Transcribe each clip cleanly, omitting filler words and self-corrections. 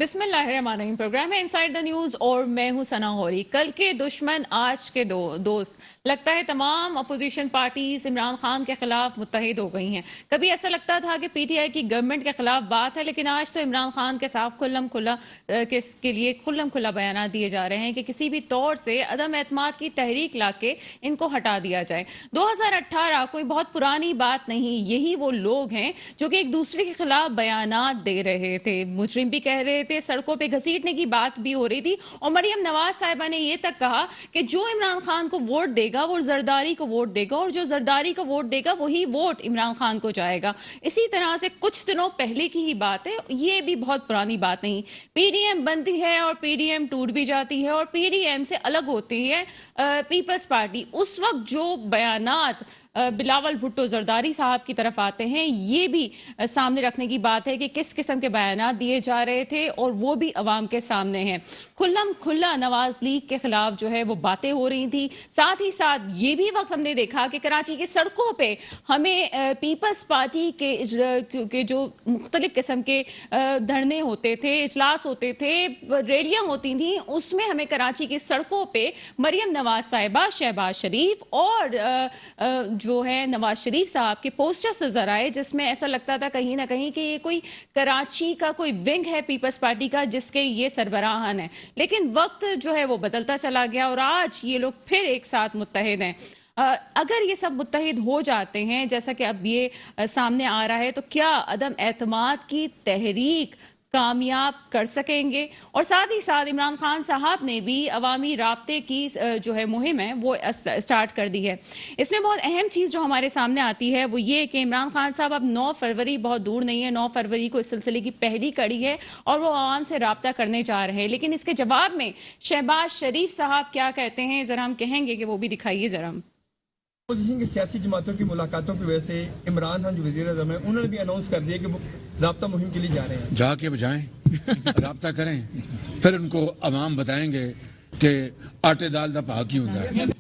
बिस्मिल्लाहिर्रहमानिर्रहीम। प्रोग्राम है inside the news और मैं हूं सना गौरी। कल के दुश्मन आज के दोस्त। लगता है तमाम अपोजिशन पार्टीज इमरान खान के खिलाफ मुत्तहिद हो गई हैं। कभी ऐसा लगता था कि पीटीआई की गवर्नमेंट के खिलाफ बात है, लेकिन आज तो इमरान खान के साथ के लिए खुल्लम खुल्ला बयान दिए जा रहे हैं कि किसी भी तौर से अदम एतमाद की तहरीक लाके इनको हटा दिया जाए। 2018 कोई बहुत पुरानी बात नहीं, यही वो लोग हैं जो कि एक दूसरे के खिलाफ बयानात दे रहे थे, मुजरिम भी कह रहे थे, सड़कों पे घसीटने की बात भी हो रही थी। और मरियम नवाज साहिबा ने यह तक कहा कि जो इमरान खान को वोट देगा वो जरदारी को वोट देगा, और जो जरदारी को वोट देगा वही वोट इमरान खान को जाएगा। इसी तरह से कुछ दिनों पहले की ही बात है, ये भी बहुत पुरानी बात नहीं। पीडीएम बनती है और पीडीएम टूट भी जाती है, और पीडीएम से अलग होती है पीपल्स पार्टी। उस वक्त जो बयानात बिलावल भुट्टो जरदारी साहब की तरफ आते हैं, ये भी सामने रखने की बात है कि किस किस्म के बयानात दिए जा रहे थे, और वो भी अवाम के सामने हैं। खुल्लम खुल्ला नवाज लीग के खिलाफ जो है वो बातें हो रही थी। साथ ही साथ ये भी वक्त हमने देखा कि कराची की सड़कों पे हमें पीपल्स पार्टी के जो मुख्तलिफ किस्म के धरने होते थे, इजलास होते थे, रैलियां होती थी, उसमें हमें कराची की सड़कों पे मरियम नवाज साहिबा, शहबाज शरीफ और जो है नवाज शरीफ साहब के पोस्टर्स नजर आए, जिसमें ऐसा लगता था कहीं ना कहीं कि ये कोई कराची का कोई विंग है पीपल्स पार्टी का जिसके ये सरबराहान है। लेकिन वक्त जो है वो बदलता चला गया और आज ये लोग फिर एक साथ मुत्तहिद हैं। अगर ये सब मुत्तहिद हो जाते हैं जैसा कि अब ये सामने आ रहा है, तो क्या अदम एतमाद की तहरीक कामयाब कर सकेंगे? और साथ ही साथ इमरान खान साहब ने भी अवामी राब्ते की जो है मुहिम है वो स्टार्ट कर दी है। इसमें बहुत अहम चीज़ जो हमारे सामने आती है वो ये कि इमरान खान साहब अब 9 फरवरी बहुत दूर नहीं है, 9 फरवरी को इस सिलसिले की पहली कड़ी है और वो आवाम से राब्ता करने जा रहे हैं। लेकिन इसके जवाब में शहबाज शरीफ साहब क्या कहते हैं, जरा हम कहेंगे कि वो भी दिखाइए जरा। अपोजिशन की सियासी जमातों की मुलाकातों की वजह से इमरान खान जो वज़ीर आज़म है उन्होंने भी अनाउंस कर दिया कि वो राब्ता मुहिम के लिए जा रहे हैं। जाके बजाएं राब्ता करें, फिर उनको अवाम बताएंगे कि आटे दाल दा भाव क्यों होता है।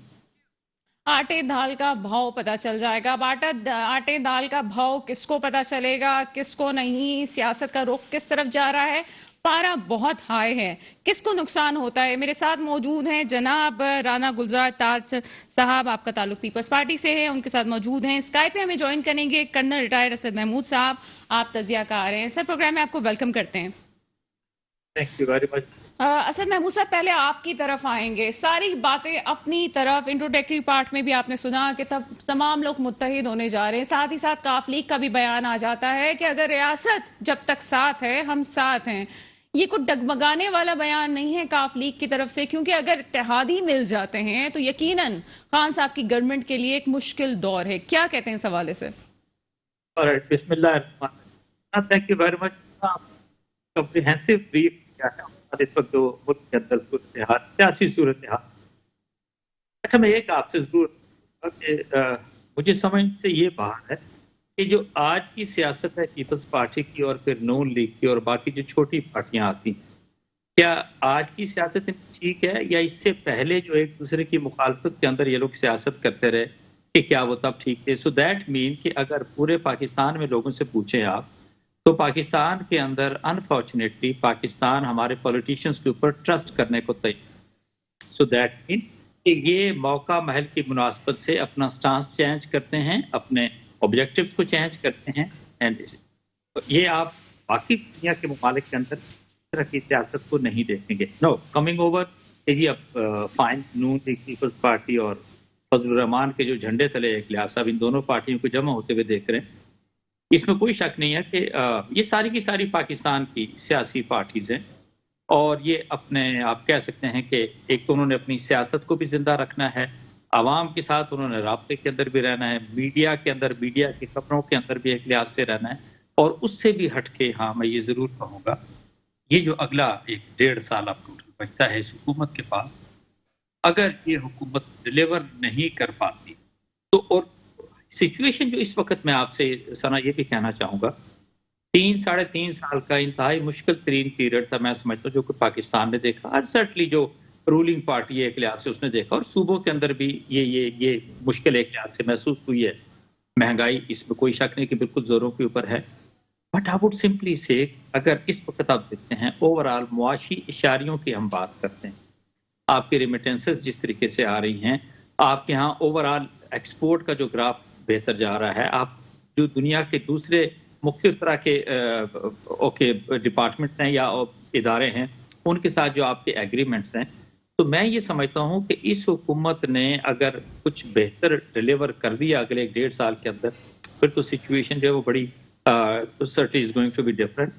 आटे दाल का भाव पता चल जाएगा। अब आटे दाल का भाव किसको पता चलेगा, किसको नहीं, सियासत का रुख किस तरफ जा रहा है, पारा बहुत हाई है, किसको नुकसान होता है। मेरे साथ मौजूद हैं जनाब राना गुलजार ताज साहब, आपका ताल्लुक पीपल्स पार्टी से है, उनके साथ मौजूद हैं। स्काइप पे हमें ज्वाइन करेंगे कर्नल रिटायर्ड असद महमूद साहब, आप तजिया का आ रहे हैं। सर, प्रोग्राम में आपको वेलकम करते हैं। Thank you very much. Asad Mahmood साहब, पहले आपकी तरफ आएंगे। सारी बातें अपनी तरफ, इंट्रोडक्टरी पार्ट में भी आपने सुना कि तब तमाम लोग मुत्तहिद होने जा रहे हैं। साथ ही साथ काफ लीग का भी बयान आ जाता है कि अगर रियासत जब तक साथ है हम साथ हैं। ये कुछ डगमगाने वाला बयान नहीं है काफ लीग की तरफ से, क्योंकि अगर इत्तेहादी मिल जाते हैं तो यकीनन खान साहब की गवर्नमेंट के लिए एक मुश्किल दौर है। क्या कहते हैं इस हवाले से? बिस्मिल्लाह, thank you very much. Comprehensive brief क्या है इस वक्त जो मुल्क के अंदर सियासी सूरत हाल। अच्छा, मैं एक आपसे जरूर मुझे समझ से ये बात है कि जो आज की सियासत है पीपल्स पार्टी की और फिर नून लीग की और बाकी जो छोटी पार्टियां आती, क्या आज की सियासत ठीक है या इससे पहले जो एक दूसरे की मुखालफत के अंदर ये लोग सियासत करते रहे कि क्या वो तब ठीक थे? सो दैट मीन कि अगर पूरे पाकिस्तान में लोगों से पूछें आप, तो पाकिस्तान के अंदर अनफॉर्चुनेटली पाकिस्तान हमारे पॉलिटिशियंस के ऊपर ट्रस्ट करने को तैयार। सो दैट मीन कि ये मौका महल की मुनासबत से अपना स्टांस चेंज करते हैं, अपने ऑब्जेक्टिव्स को चेंज करते हैं। एंड ये आप बाकी दुनिया के ममालिक के अंदर इस तरह की सियासत को नहीं देखेंगे। नो कमिंग ओवर जी, अब फाइन नून लीग पीपल्स पार्टी और फजलुर रहमान के जो झंडे तले एक लिहाज साहब इन दोनों पार्टियों को जमा होते हुए देख रहे हैं, इसमें कोई शक नहीं है कि ये सारी की सारी पाकिस्तान की सियासी पार्टीज हैं और ये अपने आप कह सकते हैं कि एक तो उन्होंने अपनी सियासत को भी जिंदा रखना है, आवाम के साथ उन्होंने राब्ते के अंदर भी रहना है, मीडिया के अंदर, मीडिया की खबरों के अंदर भी एक लिहाज से रहना है, और उससे भी हटके हाँ मैं ये जरूर कहूँगा ये जो अगला 1-1.5 साल अब टोटल बचता है इस हुकूमत के पास, अगर ये हुकूमत डिलीवर नहीं कर पाती तो, और सिचुएशन जो इस वक्त मैं आपसे सना ये भी कहना चाहूँगा, 3-3.5 साल का इंतहाई मुश्किल तरीन पीरियड था मैं समझता हूँ जो कि पाकिस्तान ने देखा, अनसर्टली जो रूलिंग पार्टी एक लिहाज से उसने देखा, और सूबों के अंदर भी ये मुश्किल एक लिहाज से महसूस हुई है। महंगाई, इसमें कोई शक नहीं कि बिल्कुल जोरों के ऊपर है। बट आई वुड सिंपली से, अगर इस वक्त आप देखते हैं ओवरऑल मुआशी इशारियों की हम बात करते हैं, आपकी रेमिटेंसेस जिस तरीके से आ रही हैं, आपके यहाँ ओवरऑल एक्सपोर्ट का जो ग्राफ बेहतर जा रहा है, आप जो दुनिया के दूसरे मुख्तलिफ तरह के डिपार्टमेंट हैं या इदारे हैं, उनके साथ जो आपके एग्रीमेंट्स हैं, तो मैं ये समझता हूँ कि इस हुकूमत ने अगर कुछ बेहतर डिलीवर कर दिया अगले 1.5 साल के अंदर, फिर तो सिचुएशन जो है वो बड़ी certainly is going to be different.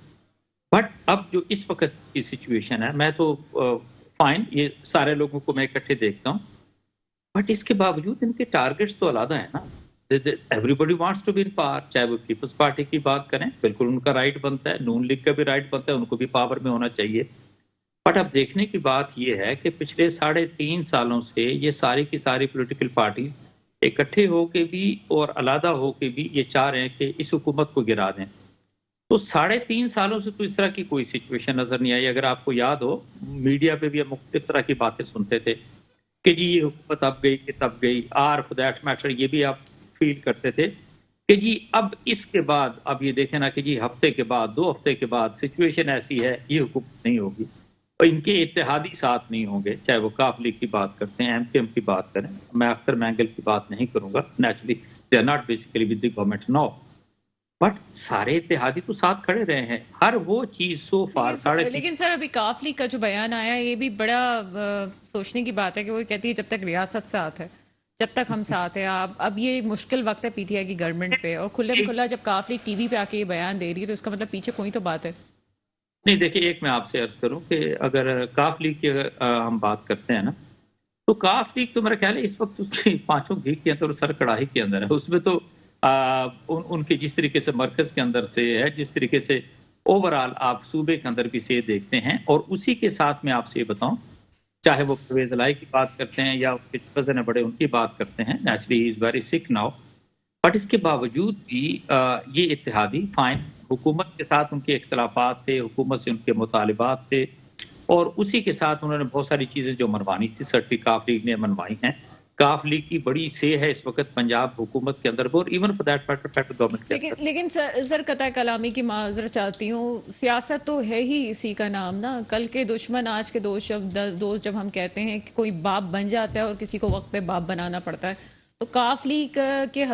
But अब जो इस वक्त की सिचुएशन है, मैं तो फाइन, ये सारे लोगों को मैं इकट्ठे देखता हूँ, बट इसके बावजूद इनके टारगेट्स तो अलग हैं ना। Everybody wants to be in power, चाहे वो पीपल्स पार्टी की बात करें, बिल्कुल उनका राइट बनता है, नून लीग का भी राइट बनता है, उनको भी पावर में होना चाहिए। बट अब देखने की बात यह है कि पिछले 3.5 सालों से ये सारी की सारी पॉलिटिकल पार्टीज इकट्ठे होके भी और अलग होके भी ये चाह रहे हैं कि इस हुकूमत को गिरा दें। तो 3.5 सालों से तो इस तरह की कोई सिचुएशन नजर नहीं आई। अगर आपको याद हो, मीडिया पे भी हम मुख्तलिफ तरह की बातें सुनते थे कि जी ये हुकूमत अब गई कि तब गई, आर फॉर दैट मैटर ये भी आप फील करते थे कि जी अब इसके बाद, अब ये देखें ना कि जी हफ्ते के बाद, 2 हफ्ते के बाद सिचुएशन ऐसी है, ये हुकूमत नहीं होगी और इनके इत्तेहादी साथ नहीं होंगे, चाहे वो काफ लीग की बात करते हैं, एमकेएम की बात करें, मैं अख्तर मैंगल की बात नहीं करूंगा, naturally they are not basically with the government now, but सारे इत्तेहादी तो साथ खड़े रहे हैं, हर वो चीज सो फार। लेकिन सर अभी काफ लीग का जो बयान आया, ये भी बड़ा सोचने की बात है कि वो कहती है जब तक रियासत साथ है, जब तक हम साथ है। अब ये मुश्किल वक्त है पीटीआई की गवर्नमेंट पे, और खुला जब काफ लीग टीवी पे आके ये बयान दे रही है, तो इसका मतलब पीछे कोई तो बात है। नहीं देखिए, एक मैं आपसे अर्ज करूं कि अगर काफ लीग की हम बात करते हैं ना, तो काफ लीग तो मेरा ख्याल है इस वक्त उसकी 5 घी के अंदर, सर कड़ाही के अंदर है। उसमें तो उनके जिस तरीके से मरकज के अंदर से है, जिस तरीके से ओवरऑल आप सूबे के अंदर भी से देखते हैं, और उसी के साथ मैं आपसे ये बताऊं, चाहे वो परवेज लाई की बात करते हैं या उनके कजन है बड़े, उनकी बात करते हैं, naturally he is very sick now, but इसके बावजूद भी ये इत्तेहादी फाइन, हुकूमत के साथ उनके इख्तलाफात थे, हुकूमत से उनके मुतालिबात थे, और उसी के साथ उन्होंने बहुत सारी चीजें जो मनवानी थी, सर्टी काफ लीग ने मनवाई हैं। काफ लीग की बड़ी से है इस वक्त पंजाब हुकूमत के अंदर, और even for that matter federal government के अंदर। लेकिन सर कतई कलामी की माजरत चाहती हूँ, सियासत तो है ही इसी का नाम ना। कल के दुश्मन आज के दोस्त जब हम कहते हैं कि कोई बाप बन जाता है और किसी को वक्त पे बाप बनाना पड़ता है, तो काफ लीग के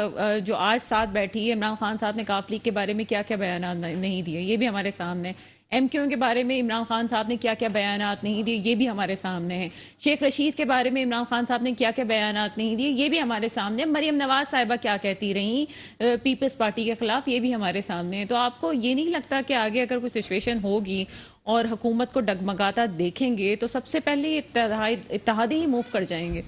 जो आज साथ बैठी है, इमरान खान साहब ने काफ लीग के बारे में क्या क्या बयान नहीं दिए, ये भी हमारे सामने। एमक्यू के बारे में इमरान खान साहब ने क्या क्या बयानात नहीं दिए, ये भी हमारे सामने है। शेख रशीद के बारे में इमरान खान साहब ने क्या क्या बयानात नहीं दिए, ये भी हमारे सामने। मरियम नवाज साहिबा क्या कहती रही पीपल्स पार्टी के खिलाफ, ये भी हमारे सामने है। तो आपको ये नहीं लगता कि आगे अगर कोई सिचुएशन होगी और हुकूमत को डगमगाता देखेंगे, तो सबसे पहले इत्तेहादी ही मूव कर जाएंगे?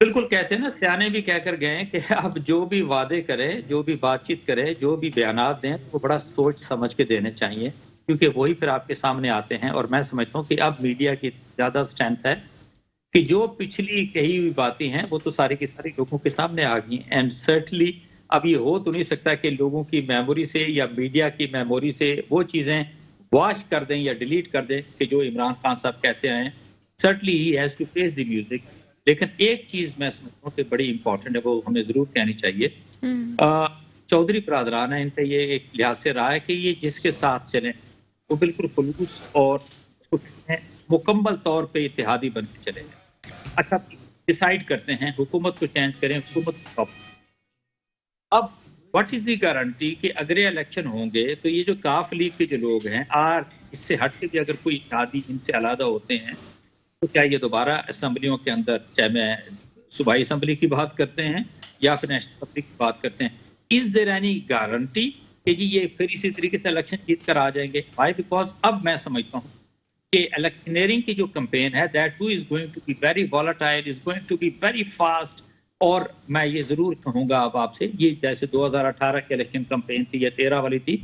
बिल्कुल, कहते हैं ना, सियाने भी कहकर गए कि अब जो भी वादे करे, जो भी बातचीत करे, जो भी बयानात दें, वो बड़ा सोच समझ के देने चाहिए, क्योंकि वही फिर आपके सामने आते हैं। और मैं समझता हूँ कि अब मीडिया की ज्यादा स्ट्रेंथ है कि जो पिछली कही हुई बातें हैं वो तो सारी की सारी लोगों के सामने आ गई, एंड सर्टनली अब ये हो तो नहीं सकता कि लोगों की मेमोरी से या मीडिया की मेमोरी से वो चीजें वॉश कर दें या डिलीट कर दें कि जो इमरान खान साहब कहते हैं। Certainly he has to face the music, लेकिन एक चीज मैं समझता हूँ कि बड़ी इंपॉर्टेंट है, वो हमें जरूर कहनी चाहिए। चौधरी बरादरान है, इन पे ये एक लिहाज से रहा है कि ये जिसके साथ चले वो बिल्कुल खुलूस और उसको मुकम्मल तौर पे इत्तेहादी बन के चले जाए। अच्छा, डिसाइड करते हैं हुकूमत को चेंज करें, हुकूमत को। अब व्हाट इज दी गारंटी कि अगर ये इलेक्शन होंगे तो ये जो काफ लीग के जो लोग हैं, और इससे हट के भी अगर कोई इत्तेहादी इनसे अलग होते हैं, तो क्या ये दोबारा असम्बलियों के अंदर, चाहे मैं सूबाई असम्बली की बात करते हैं या फिर नेशनल असम्बली की बात करते हैं, इज देयर एनी गारंटी कि जी ये फिर इसी तरीके से इलेक्शन जीत कर आ जाएंगे? वाई? बिकॉज अब मैं समझता हूँ कि इलेक्शनरिंग की जो कैंपेन है, that too is going to be very volatile, is going to be very fast. और मैं ये जरूर कहूंगा अब आपसे, ये जैसे 2018 की इलेक्शन कैंपेन थी या 13 वाली थी,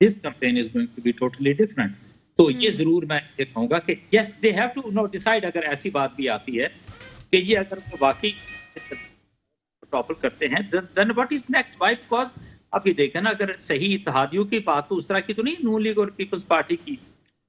this campaign is going to be totally different. तो ये जरूर मैं ये कहूंगा कि yes, they have to know decide. अगर ऐसी बात भी आती है कि ये अगर वो वाकई टॉपल करते हैं, then what is next? Why? Because अब ये देखें ना, अगर सही इत्तेहादियों की बात तो उस तरह की तो नहीं नून लीग और पीपल्स पार्टी की,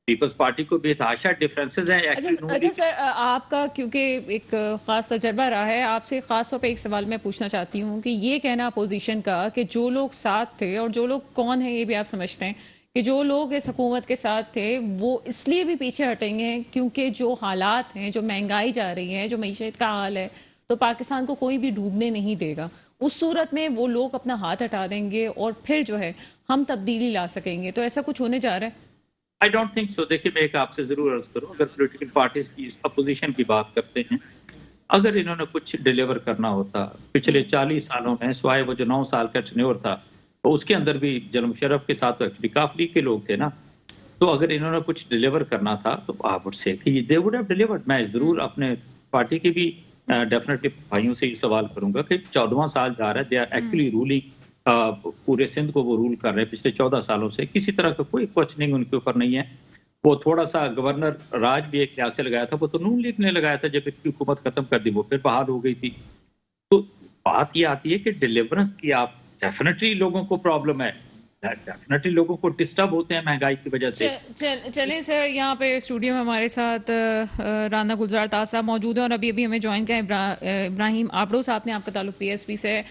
पीपल्स पार्टी को बेतहाशा डिफरेंसेस हैं अच्छा सर, आपका क्योंकि एक खास तजर्बा रहा है, आपसे खास तौर पे एक सवाल मैं पूछना चाहती हूँ कि ये कहना अपोजिशन का कि जो लोग साथ थे, और जो लोग कौन है ये भी आप समझते हैं, कि जो लोग इस हुकूमत के साथ थे वो इसलिए भी पीछे हटेंगे क्योंकि जो हालात हैं, जो महंगाई जा रही है, जो मईशत का हाल है, तो पाकिस्तान को कोई भी डूबने नहीं देगा। उस सूरत में वो लोग अपना हाथ हटा देंगे और फिर जो है हम तब्दीली ला सकेंगे। तो ऐसा कुछ होने जा रहा है? I don't think so. देखिए, मैं एक आपसे जरूर अर्ज करूं, अगर पॉलिटिकल पार्टीज की अपोजिशन की बात करते हैं, अगर इन्होंने कुछ डिलीवर करना होता पिछले 40 सालों में, स्वाय वो जो 9 साल का टेन्योर था, तो उसके अंदर भी जनरल मुशर्रफ के साथ तो एक्चुअली काफ लीग के लोग थे ना, तो अगर इन्होंने कुछ डिलीवर करना था तो आप वुड से कि दे वुड हैव डिलीवर्ड। मैं जरूर अपने पार्टी के भी डेफिनेटली भाइयों से ये सवाल करूंगा कि 14वां साल जा रहा है, दे आर एक्चुअली रूलिंग, पूरे सिंध को वो रूल कर रहे हैं पिछले 14 सालों से, किसी तरह का कोई क्वेश्चनिंग उनके ऊपर नहीं है। वो थोड़ा सा गवर्नर राज भी एक लिहाज से लगाया था, वो तो नून लीग ने लगाया था, जब इनकी हुकूमत खत्म कर दी वो फिर बहाल हो गई थी। तो बात ये आती है कि डिलीवरेंस की आप डेफिनेटली लोगों को प्रॉब्लम है, डेफिनेटली लोगों को डिस्टर्ब होते हैं महंगाई की वजह से। चलें सर, यहाँ पे स्टूडियो में हमारे साथ राना गुलजार ताज साहब मौजूद हैं और अभी अभी हमें ज्वाइन किया इब्राहिम आबड़ो साहब ने, आपका ताल्लुक पीएसपी से।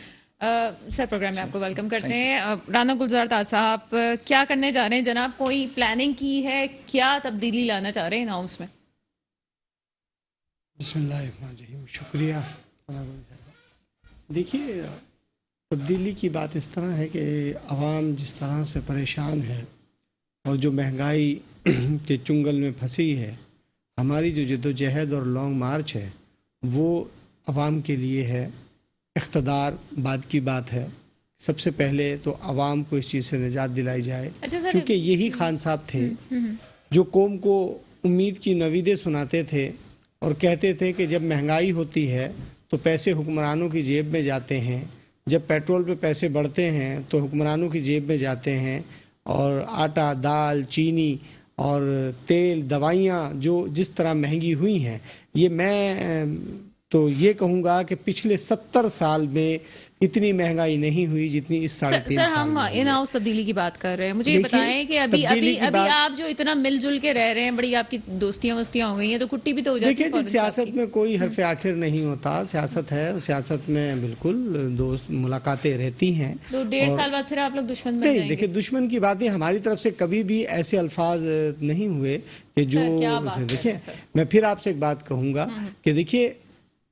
सर, प्रोग्राम में आपको वेलकम करते हैं। राना गुलजार ताज साहब, क्या करने जा रहे हैं जनाब? कोई प्लानिंग की है? क्या तब्दीली लाना चाह रहे हैं हाउस में? बिस्मिल्लाहिर्रहमानिर्रहीम, शुक्रिया। देखिए, तब्दीली की बात इस तरह है कि आवाम जिस तरह से परेशान है और जो महंगाई के चुंगल में फंसी है, हमारी जो जद्दोजहद और लॉन्ग मार्च है वो आवाम के लिए है। इख्तदार बाद की बात है, सबसे पहले तो आवाम को इस चीज़ से निजात दिलाई जाए। अच्छा सर, क्योंकि यही खान साहब थे जो कौम को उम्मीद की नवीदें सुनाते थे और कहते थे कि जब महंगाई होती है तो पैसे हुक्मरानों की जेब में जाते हैं, जब पेट्रोल पे पैसे बढ़ते हैं तो हुक्मरानों की जेब में जाते हैं, और आटा, दाल, चीनी और तेल, दवाइयाँ जो जिस तरह महंगी हुई हैं, ये मैं तो ये कहूँगा कि पिछले 70 साल में इतनी महंगाई नहीं हुई जितनी इस 3.5 साल हम में इन हाउस तब्दीली की बात कर रहे हैं। मुझे ये बताएं कि अभी आप जो इतना मिलजुल के रह रहे हैं, बड़ी आपकी दोस्तियां वस्तियां हो गई हैं, तो कुट्टी भी तो हो जाती है। देखिए जी, सियासत में कोई हरफ आखिर नहीं होता, सियासत है, सियासत में बिल्कुल दोस्त मुलाकातें रहती हैं। तो 1.5 साल बाद फिर आप लोग दुश्मन बन जाएंगे? देखिए, दुश्मन की बातें हमारी तरफ से कभी भी ऐसे अल्फाज नहीं हुए कि जो, देखिए मैं फिर आपसे एक बात कहूँगा कि देखिए,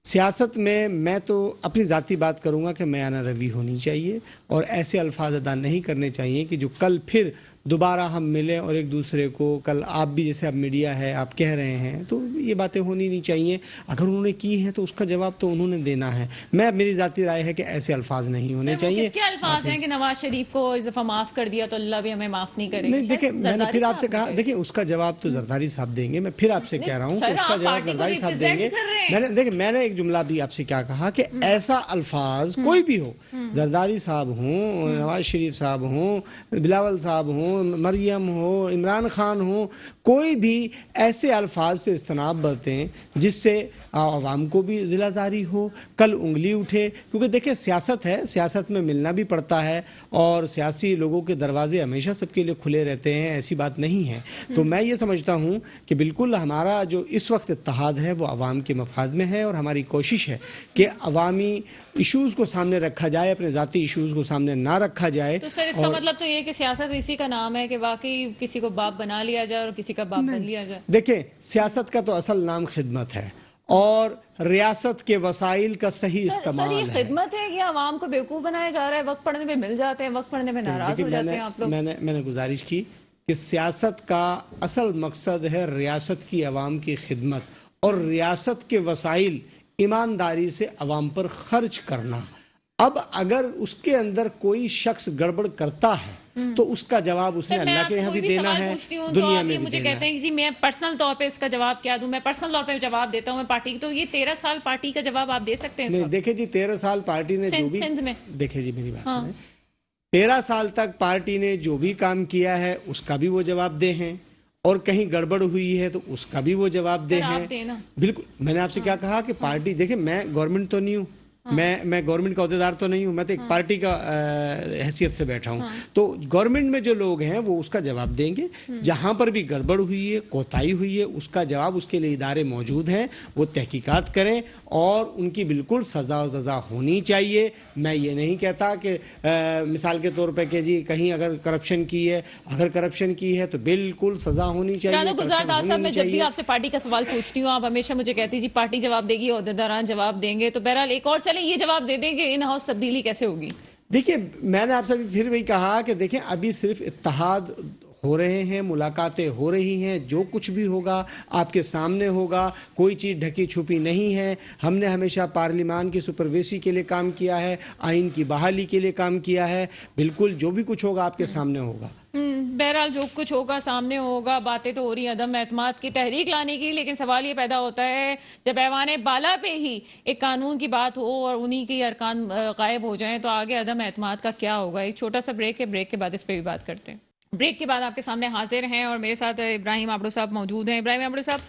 सियासत में मैं तो अपनी ज़ाती बात करूंगा कि मयाना रवि होनी चाहिए और ऐसे अल्फाज अदा नहीं करने चाहिए कि जो कल फिर दोबारा हम मिलें और एक दूसरे को, कल आप भी जैसे अब मीडिया है आप कह रहे हैं, तो ये बातें होनी नहीं चाहिए। अगर उन्होंने की हैं तो उसका जवाब तो उन्होंने देना है। मेरी ज़ाती राय है कि ऐसे अल्फाज नहीं होने चाहिए। किसके अल्फाज हैं कि नवाज शरीफ को इस दफा माफ कर दिया तो अल्लाह भी हमें माफ नहीं करेगा? नहीं, देखिए, मैंने फिर आपसे कहा, देखिए उसका जवाब तो जरदारी साहब देंगे। मैं फिर आपसे कह रहा हूँ कि उसका जवाब जरदारी साहब देंगे। मैंने एक जुमला भी आपसे क्या कहा कि ऐसा अल्फाज कोई भी हो, जरदारी साहब हों, नवाज शरीफ साहब हों, बिलावल साहब हों, मरियम हो, इमरान खान हो, कोई भी ऐसे अल्फाज से इज्तनाब बरतें जिससे आवाम को भी ज़िलादारी हो, कल उंगली उठे। क्योंकि देखिए, सियासत है, सियासत में मिलना भी पड़ता है और सियासी लोगों के दरवाजे हमेशा सबके लिए खुले रहते हैं, ऐसी बात नहीं है। तो मैं ये समझता हूँ कि बिल्कुल हमारा जो इस वक्त इत्तेहाद है वो आवाम के मफाद में है और हमारी कोशिश है कि अवामी इशूज़ को सामने रखा जाए, अपने ज़ाती इशूज़ को सामने ना रखा जाए। तो सर, इसका मतलब तो ये कि सियासत इसी का नाम है कि वाकई किसी को बाप बना लिया जाए और किसी का बाप बन लिया जाए? देखिए, सियासत का तो असल नाम खिदमत है और रियासत के वसाइल का सही इस्तेमाल है। ये खिदमत है कि आवाम को बेवकूफ बनाया जा रहा है? वक्त पढ़ने पे मिल जाते हैं, वक्त पढ़ने पे नाराज हो जाते हैं आप लोग। मैंने गुजारिश की कि सियासत का असल मकसद है रियासत की आवाम की खिदमत और रियासत के वसाइल ईमानदारी से आवाम पर खर्च करना। अब अगर उसके अंदर कोई शख्स गड़बड़ करता है तो उसका जवाब उसने अल्लाह के यहाँ भी देना है, दुनिया में भी मुझे कहते हैं कि जी मैं पर्सनल तौर पे इसका जवाब क्या दूं? मैं पर्सनल तौर पे जवाब देता हूं मैं पार्टी, तो ये 13 साल पार्टी का जवाब आप दे सकते हैं? नहीं, देखिए जी, 13 साल पार्टी ने जो भी, सिंध में देखिए जी मेरी बात सुने, 13 साल तक पार्टी ने जो भी काम किया है उसका भी वो जवाब दे हैं और कहीं गड़बड़ हुई है तो उसका भी वो जवाब दे हैं। देना बिल्कुल, मैंने आपसे क्या कहा कि पार्टी, देखिए मैं गवर्नमेंट तो नहीं हूँ, मैं गवर्नमेंट का अहदेदार तो नहीं हूं, मैं तो एक पार्टी का हैसियत से बैठा हूं। तो गवर्नमेंट में जो लोग हैं वो उसका जवाब देंगे। जहां पर भी गड़बड़ हुई है, कोताही हुई है, उसका जवाब, उसके लिए इदारे मौजूद हैं, वो तहकीकात करें और उनकी बिल्कुल सजा और सजा होनी चाहिए। मैं ये नहीं कहता कि मिसाल के तौर पर कि जी कहीं अगर करप्शन की है, अगर करप्शन की है तो बिल्कुल सजा होनी चाहिए। गुलजार दास साहब, मैं जब भी आपसे पार्टी का सवाल पूछती हूँ आप हमेशा मुझे कहती जी पार्टी जवाब देगी, ओहदेदारान जवाब देंगे। तो बहरहाल एक और चले ये जवाब दे देंगे, इन हाउस तब्दीली कैसे होगी? देखिए, मैंने आपसे फिर वही कहा कि देखें अभी सिर्फ इत्तेहाद हो रहे हैं, मुलाकातें हो रही हैं, जो कुछ भी होगा आपके सामने होगा, कोई चीज़ ढकी छुपी नहीं है। हमने हमेशा पार्लिमान की सुपरवेसी के लिए काम किया है, आइन की बहाली के लिए काम किया है। बिल्कुल जो भी कुछ होगा आपके सामने होगा। बहरहाल जो कुछ होगा सामने होगा। बातें तो हो रही अदम एतमाद की तहरीक लाने की, लेकिन सवाल ये पैदा होता है जब ऐवान बाला पे ही एक कानून की बात हो और उन्हीं के अरकान गायब हो जाएं तो आगे अदम एतमाद का क्या होगा? एक छोटा सा ब्रेक है, ब्रेक के बाद इस पर भी बात करते हैं। ब्रेक के बाद आपके सामने हाजिर हैं और मेरे साथ इब्राहिम आबड़ो साहब मौजूद हैं। इब्राहिम आबड़ो साहब,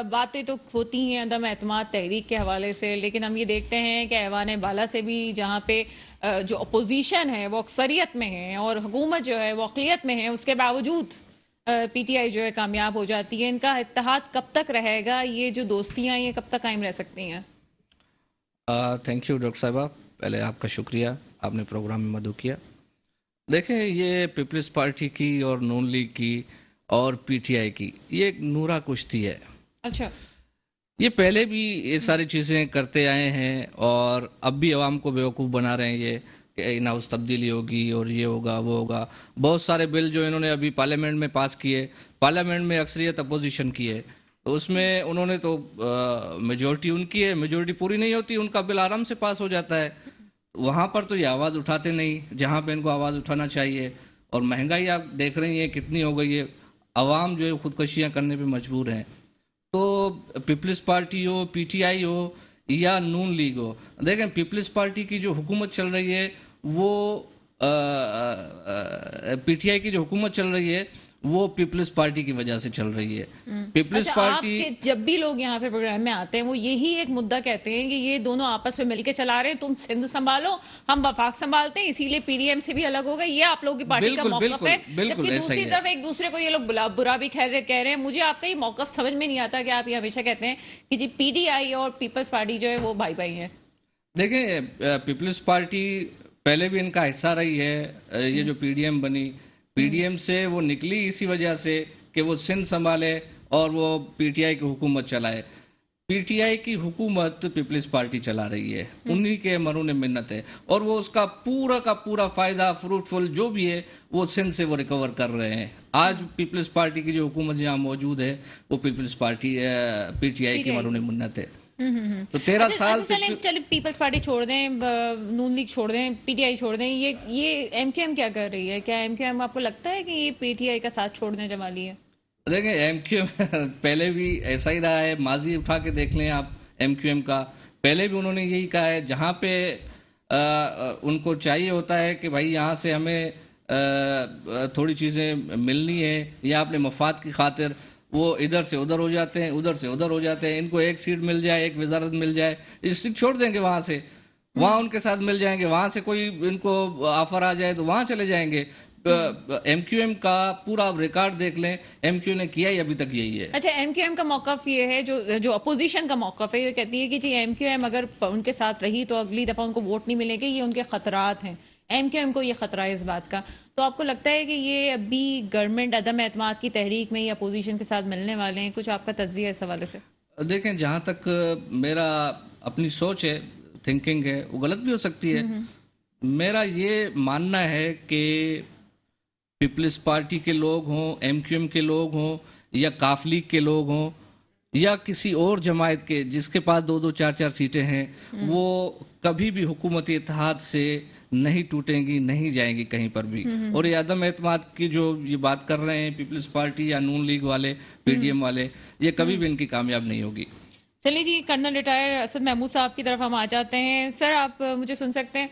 बातें तो होती हैं अदम एतमाद तहरीक के हवाले से, लेकिन हम ये देखते हैं कि ऐवान बाला से भी जहाँ पे जो अपोजिशन है वो अक्सरियत में है और हुकूमत जो है वो अक़लियत में है, उसके बावजूद पीटीआई जो है कामयाब हो जाती है। इनका इत्तेहाद कब तक रहेगा? ये जो दोस्तियाँ ये कब तक कायम रह सकती हैं? थैंक यू डॉक्टर साहिबा, पहले आपका शुक्रिया, आपने प्रोग्राम में मदद किया। देखें, ये पीपल्स पार्टी की और नून लीग की और पीटीआई की ये एक नूरा कुश्ती है। अच्छा, ये पहले भी ये सारी चीज़ें करते आए हैं और अब भी अवाम को बेवकूफ़ बना रहे हैं ये कि इन हाउस तब्दीली होगी और ये होगा वो होगा। बहुत सारे बिल जो इन्होंने अभी पार्लियामेंट में पास किए, पार्लियामेंट में अक्सरियत अपोजिशन की है, तो उसमें उन्होंने तो मेजोरिटी उनकी है, मेजोरिटी पूरी नहीं होती, उनका बिल आराम से पास हो जाता है। वहाँ पर तो ये आवाज़ उठाते नहीं जहाँ पे इनको आवाज़ उठाना चाहिए। और महंगाई आप देख रही हैं कितनी हो गई है, अवाम जो है खुदकशियाँ करने पे मजबूर हैं। तो पीपल्स पार्टी हो, पीटीआई हो या नून लीग हो, देखें पीपल्स पार्टी की जो हुकूमत चल रही है वो पीटीआई की जो हुकूमत चल रही है वो पीपल्स पार्टी की वजह से चल रही है। पीपल्स पार्टी जब भी लोग यहाँ पे प्रोग्राम में आते हैं वो यही एक मुद्दा कहते हैं कि ये दोनों आपस में मिलके चला रहे हैं, तुम सिंध संभालो हम वफाक संभालते हैं, इसीलिए पीडीएम से भी अलग हो गए। ये आप लोगों की पार्टी का मौकफ है, जबकि दूसरी तरफ एक दूसरे को ये लोग बुरा भी कह रहे हैं। मुझे आपका ये मौकफ समझ में नहीं आता कि आप ये हमेशा कहते हैं कि जी पीडीआई और पीपल्स पार्टी जो है वो भाई भाई है। देखें, पीपल्स पार्टी पहले भी इनका हिस्सा रही है। ये जो पीडीएम बनी, पीडीएम से वो निकली इसी वजह से कि वो सिंध संभाले और वो पीटीआई की हुकूमत चलाए। पीटीआई की हुकूमत पीपल्स पार्टी चला रही है, उन्हीं के मरून मिन्नत है और वो उसका पूरा का पूरा फायदा फ्रूटफुल जो भी है वो सिंध से वो रिकवर कर रहे हैं। आज पीपल्स पार्टी की जो हुकूमत जहाँ मौजूद है वो पीपल्स पार्टी पीटीआई की मरून मिन्नत है। तो 13 साल चलिए पीपल्स पार्टी छोड़ दें, नून लीग छोड़ दें, पीटीआई छोड़ दें, ये एमक्यूएम क्या कर रही है? क्या एमक्यूएम आपको लगता है कि ये पीटीआई का साथ छोड़ने जमा ली है? देखें, एमक्यूएम पहले भी ऐसा ही रहा है, माजी उठा के देख लें आप एमक्यूएम का। पहले भी उन्होंने यही कहा है, जहाँ पे उनको चाहिए होता है कि भाई यहाँ से हमें थोड़ी चीज़ें मिलनी है या अपने मफाद की खातिर, वो इधर से उधर हो जाते हैं, उधर से उधर हो जाते हैं। इनको एक सीट मिल जाए, एक वजारत मिल जाए, इस सीट छोड़ देंगे वहां से, वहां उनके साथ मिल जाएंगे, वहां से कोई इनको ऑफर आ जाए तो वहां चले जाएंगे। एमक्यूएम का पूरा रिकॉर्ड देख लें, एमक्यू ने किया ही अभी तक यही है। अच्छा, एमक्यूएम का मौकफ ये है, जो अपोजिशन का मौकफ है, ये कहती है कि जी एमक्यूएम अगर उनके साथ रही तो अगली दफा उनको वोट नहीं मिलेंगे, ये उनके खतरात हैं। एमक्यूएम को ये खतरा है इस बात का। तो आपको लगता है कि ये अभी गवर्नमेंट अदम एतमाद की तहरीक में या अपोजिशन के साथ मिलने वाले हैं? कुछ आपका तज्जिया इस हवाले से? देखें, जहाँ तक मेरा अपनी सोच है, थिंकिंग है, वो गलत भी हो सकती है। मेरा ये मानना है कि पीपल्स पार्टी के लोग हों, एमक्यूएम के लोग हों या काफ लीग के लोग हों या किसी और जमायत के जिसके पास 2-2, 4-4 सीटें हैं, वो कभी भी हुकूमती इत्तेहाद से नहीं टूटेंगी, नहीं जाएंगी कहीं पर भी। और ये अदम एतमाद की जो ये बात कर रहे हैं पीपल्स पार्टी या नून लीग वाले, पीडीएम वाले, ये कभी भी इनकी कामयाब नहीं होगी। चलिए जी, कर्नल रिटायर असद महमूद साहब की तरफ हम आ जाते हैं। सर, आप मुझे सुन सकते हैं?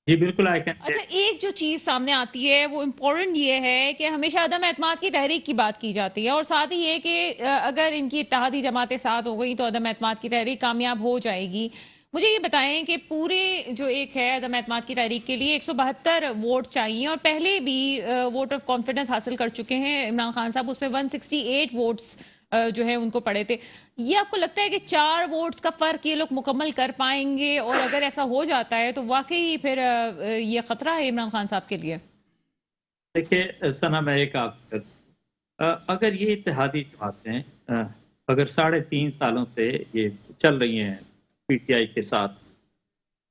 जी बिल्कुल, आई कैन। अच्छा, एक जो चीज सामने आती है वो इम्पोर्टेंट ये है कि हमेशा अदम एतमाद की तहरीक की बात की जाती है और साथ ही ये कि अगर इनकी इत्तेहादी जमातें साथ हो गई तो अदम एतमाद की तहरीक कामयाब हो जाएगी। मुझे ये बताएं कि पूरे जो एक है अदम एतमाद की तहरीक के लिए 172 वोट चाहिए और पहले भी वोट ऑफ कॉन्फिडेंस हासिल कर चुके हैं इमरान खान साहब, उसमें 168 वोट्स जो है उनको पड़े थे। ये आपको लगता है कि 4 वोट्स का फर्क ये लोग मुकम्मल कर पाएंगे? और अगर ऐसा हो जाता है तो वाकई फिर ये खतरा है इमरान खान साहब के लिए? देखिए सना, मैं एक अगर ये इत्तेहादी जमातें अगर 3.5 सालों से ये चल रही हैं पीटीआई के साथ,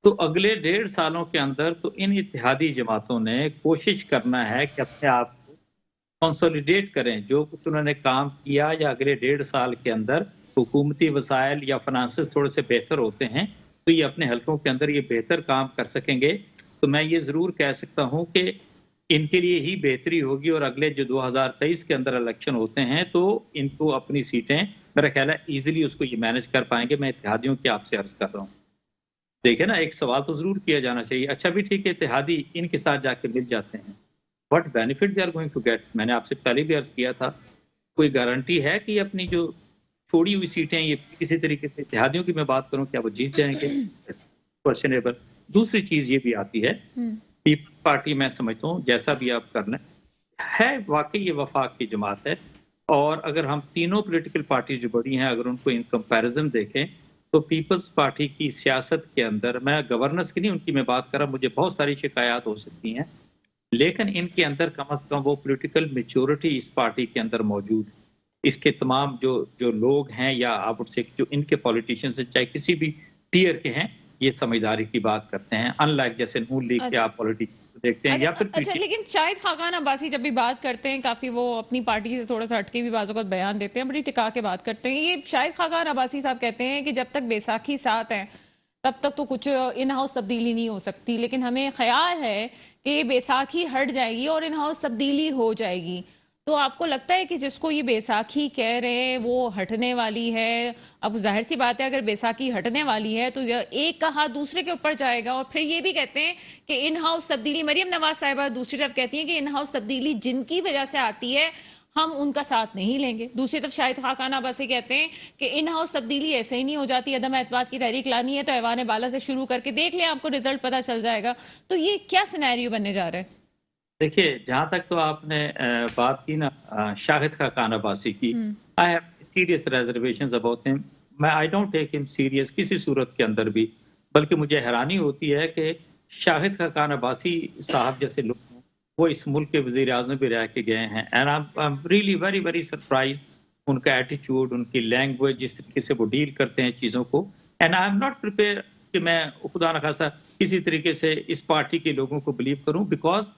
तो अगले 1.5 सालों के अंदर तो इन इत्तेहादी जमातों ने कोशिश करना है कि अपने आप को कंसोलिडेट करें। जो कुछ उन्होंने काम किया या अगले 1.5 साल के अंदर हुकूमती वसाइल या फाइनेंसेस थोड़े से बेहतर होते हैं तो ये अपने हलकों के अंदर ये बेहतर काम कर सकेंगे। तो मैं ये ज़रूर कह सकता हूँ कि इनके लिए ही बेहतरी होगी और अगले जो 2023 के अंदर इलेक्शन होते हैं तो इनको अपनी सीटें मेरा ख्याल है ईजिली उसको ये मैनेज कर पाएंगे। मैं इत्तेहादियों की आपसे अर्ज कर रहा हूँ। देखिए ना, एक सवाल तो जरूर किया जाना चाहिए, अच्छा भी ठीक है इत्तेहादी इनके साथ जाके मिल जाते हैं, what benefit they are going to get? मैंने आपसे पहले भी अर्ज किया था, कोई गारंटी है कि अपनी जो छोड़ी हुई सीटें ये किसी तरीके से इत्तेहादियों की मैं बात करूं क्या वो जीत जाएंगे? क्वेश्चनेबल। दूसरी चीज ये भी आती है, पीपल्स पार्टी मैं समझता हूँ जैसा भी आप करना है वाकई ये वफाक की जमात है और अगर हम तीनों पॉलिटिकल पार्टीज जो बड़ी हैं अगर उनको इन कंपैरिजन देखें तो पीपल्स पार्टी की सियासत के अंदर, मैं गवर्नेंस की नहीं उनकी मैं बात कर रहा, मुझे बहुत सारी शिकायत हो सकती हैं लेकिन इनके अंदर कम से कम वो पॉलिटिकल मैच्योरिटी इस पार्टी के अंदर मौजूद है। इसके तमाम जो लोग हैं या आप उससे जो इनके पॉलिटिशियंस चाहे किसी भी टीयर के हैं ये समझदारी की बात करते हैं, अनलाइक जैसे नून लीग के आप पॉलिटिक्स देखते हैं या फिर अच्छा, लेकिन शाहिद खाकान अब्बासी जब भी बात करते हैं काफी वो अपनी पार्टी से थोड़ा सा हटके भी बाज़ औक़ात बयान देते हैं, बड़ी टिका के बात करते हैं। ये शाहिद खाकान अब्बासी साहब कहते हैं कि जब तक बैसाखी साथ है तब तक तो कुछ इन हाउस तब्दीली नहीं हो सकती, लेकिन हमें ख्याल है कि बैसाखी हट जाएगी और इन हाउस तब्दीली हो जाएगी। तो आपको लगता है कि जिसको ये बैसाखी कह रहे हैं वो हटने वाली है? अब जाहिर सी बात है अगर बैसाखी हटने वाली है तो एक का हाथ दूसरे के ऊपर जाएगा। और फिर ये भी कहते हैं कि इन हाउस तब्दीली, मरियम नवाज साहिबा दूसरी तरफ कहती हैं कि इन हाउस तब्दीली जिनकी वजह से आती है हम उनका साथ नहीं लेंगे। दूसरी तरफ शाहिद खाकान अब्बासी कहते हैं कि इन हाउस तब्दीली ऐसे ही नहीं हो जाती, अदम एतमाद की तहरीक लानी है तो ऐवान बाला से शुरू करके देख लें, आपको रिजल्ट पता चल जाएगा। तो ये क्या सिनेरियो बनने जा रहा है? देखिए, जहां तक तो आपने बात की ना शाहिद खाकान अब्बासी की, I have serious reservations about him. मैं I don't take him serious किसी सूरत के अंदर भी, बल्कि मुझे हैरानी होती है कि शाहिद खाकान अब्बासी साहब जैसे लोग वो इस मुल्क के वजीर आज़म भी रह के गए हैं and I am really very very surprise उनका एटीट्यूड, उनकी लैंग्वेज, जिस तरीके से वो डील करते हैं चीज़ों को। And I am not prepare कि मैं खुदा न खासा किसी तरीके से इस पार्टी के लोगों को बिलीव करूं, बिकॉज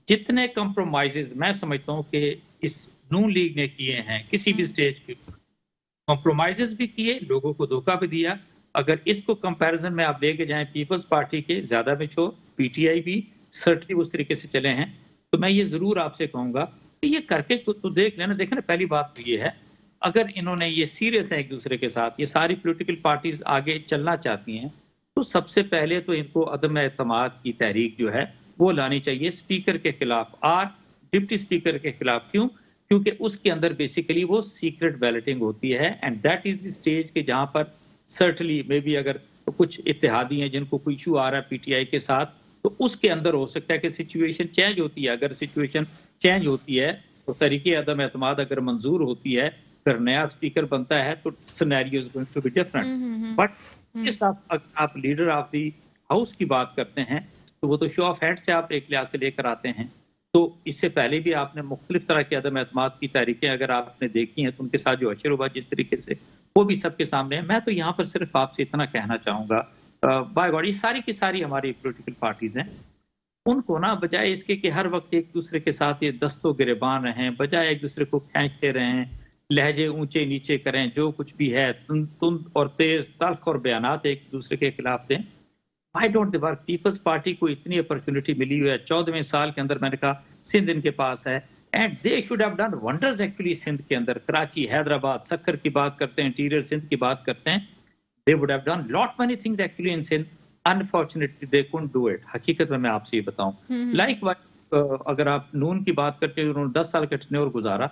जितने कंप्रोमाइजेस मैं समझता हूं कि इस नून लीग ने किए हैं किसी भी स्टेज के कंप्रोमाइजेस भी किए, लोगों को धोखा भी दिया। अगर इसको कंपैरिजन में आप लेके जाएं पीपल्स पार्टी के ज्यादा मैच्योर, पीटीआई भी सर्टली उस तरीके से चले हैं, तो मैं ये जरूर आपसे कहूंगा कि ये करके तो देख लेना। देखें ना, पहली बात तो ये है अगर इन्होंने ये सीरियस है एक दूसरे के साथ, ये सारी पॉलिटिकल पार्टीज आगे चलना चाहती हैं, तो सबसे पहले तो इनको अदम एतमाद की तहरीक जो है वो लानी चाहिए स्पीकर के खिलाफ और डिप्टी स्पीकर के खिलाफ। क्यों? क्योंकि उसके अंदर बेसिकली वो सीक्रेट बैलेटिंग होती है and that is the stage के जहां पर सर्टनली मे बी अगर कुछ इत्तेहादी हैं जिनको कोई इशू आ रहा है पीटीआई के साथ, तो उसके अंदर हो सकता है कि सिचुएशन चेंज होती है। अगर सिचुएशन चेंज होती है तो तरीके अदम एतमाद अगर मंजूर होती है, फिर नया स्पीकर बनता है तो scenario is going to be different. But इस आप लीडर ऑफ द हाउस की बात करते हैं तो वो तो शो ऑफ हैंड से आप एक लिहाज से लेकर आते हैं। तो इससे पहले भी आपने मुख्तलिफ तरह के अदम एतमाद की तहरीकें अगर आपने देखी हैं तो उनके साथ जो अशर हुआ जिस तरीके से, वो भी सबके सामने है। मैं तो यहाँ पर सिर्फ आपसे इतना कहना चाहूंगा, बाय गॉड ये सारी की सारी हमारी पॉलिटिकल पार्टीज हैं, उनको ना बजाय इसके कि हर वक्त एक दूसरे के साथ ये दस्तों गिरबान रहें, बजाय एक दूसरे को खींचते रहें, लहजे ऊंचे नीचे करें, जो कुछ भी है तुंद और तेज तल्ख और बयानात एक दूसरे के खिलाफ दें। Why don't they work? Peoples Party को इतनी अपॉर्चुनिटी मिली हुई है 14वें साल के अंदर, मैंने कहा सिंध इनके पास है and they should have done wonders actually. Sindh के अंदर कराची, हैदराबाद, सक्कर की बात करते हैं, इंटीरियर सिंध की बात करते हैं, they would have done lot many things actually in Sindh, unfortunately they couldn't do it. हकीकत में मैं आपसे ये बताऊं, लाइक अगर आप नून की बात करते हैं, उन्होंने 10 साल का टेन्योर गुजारा,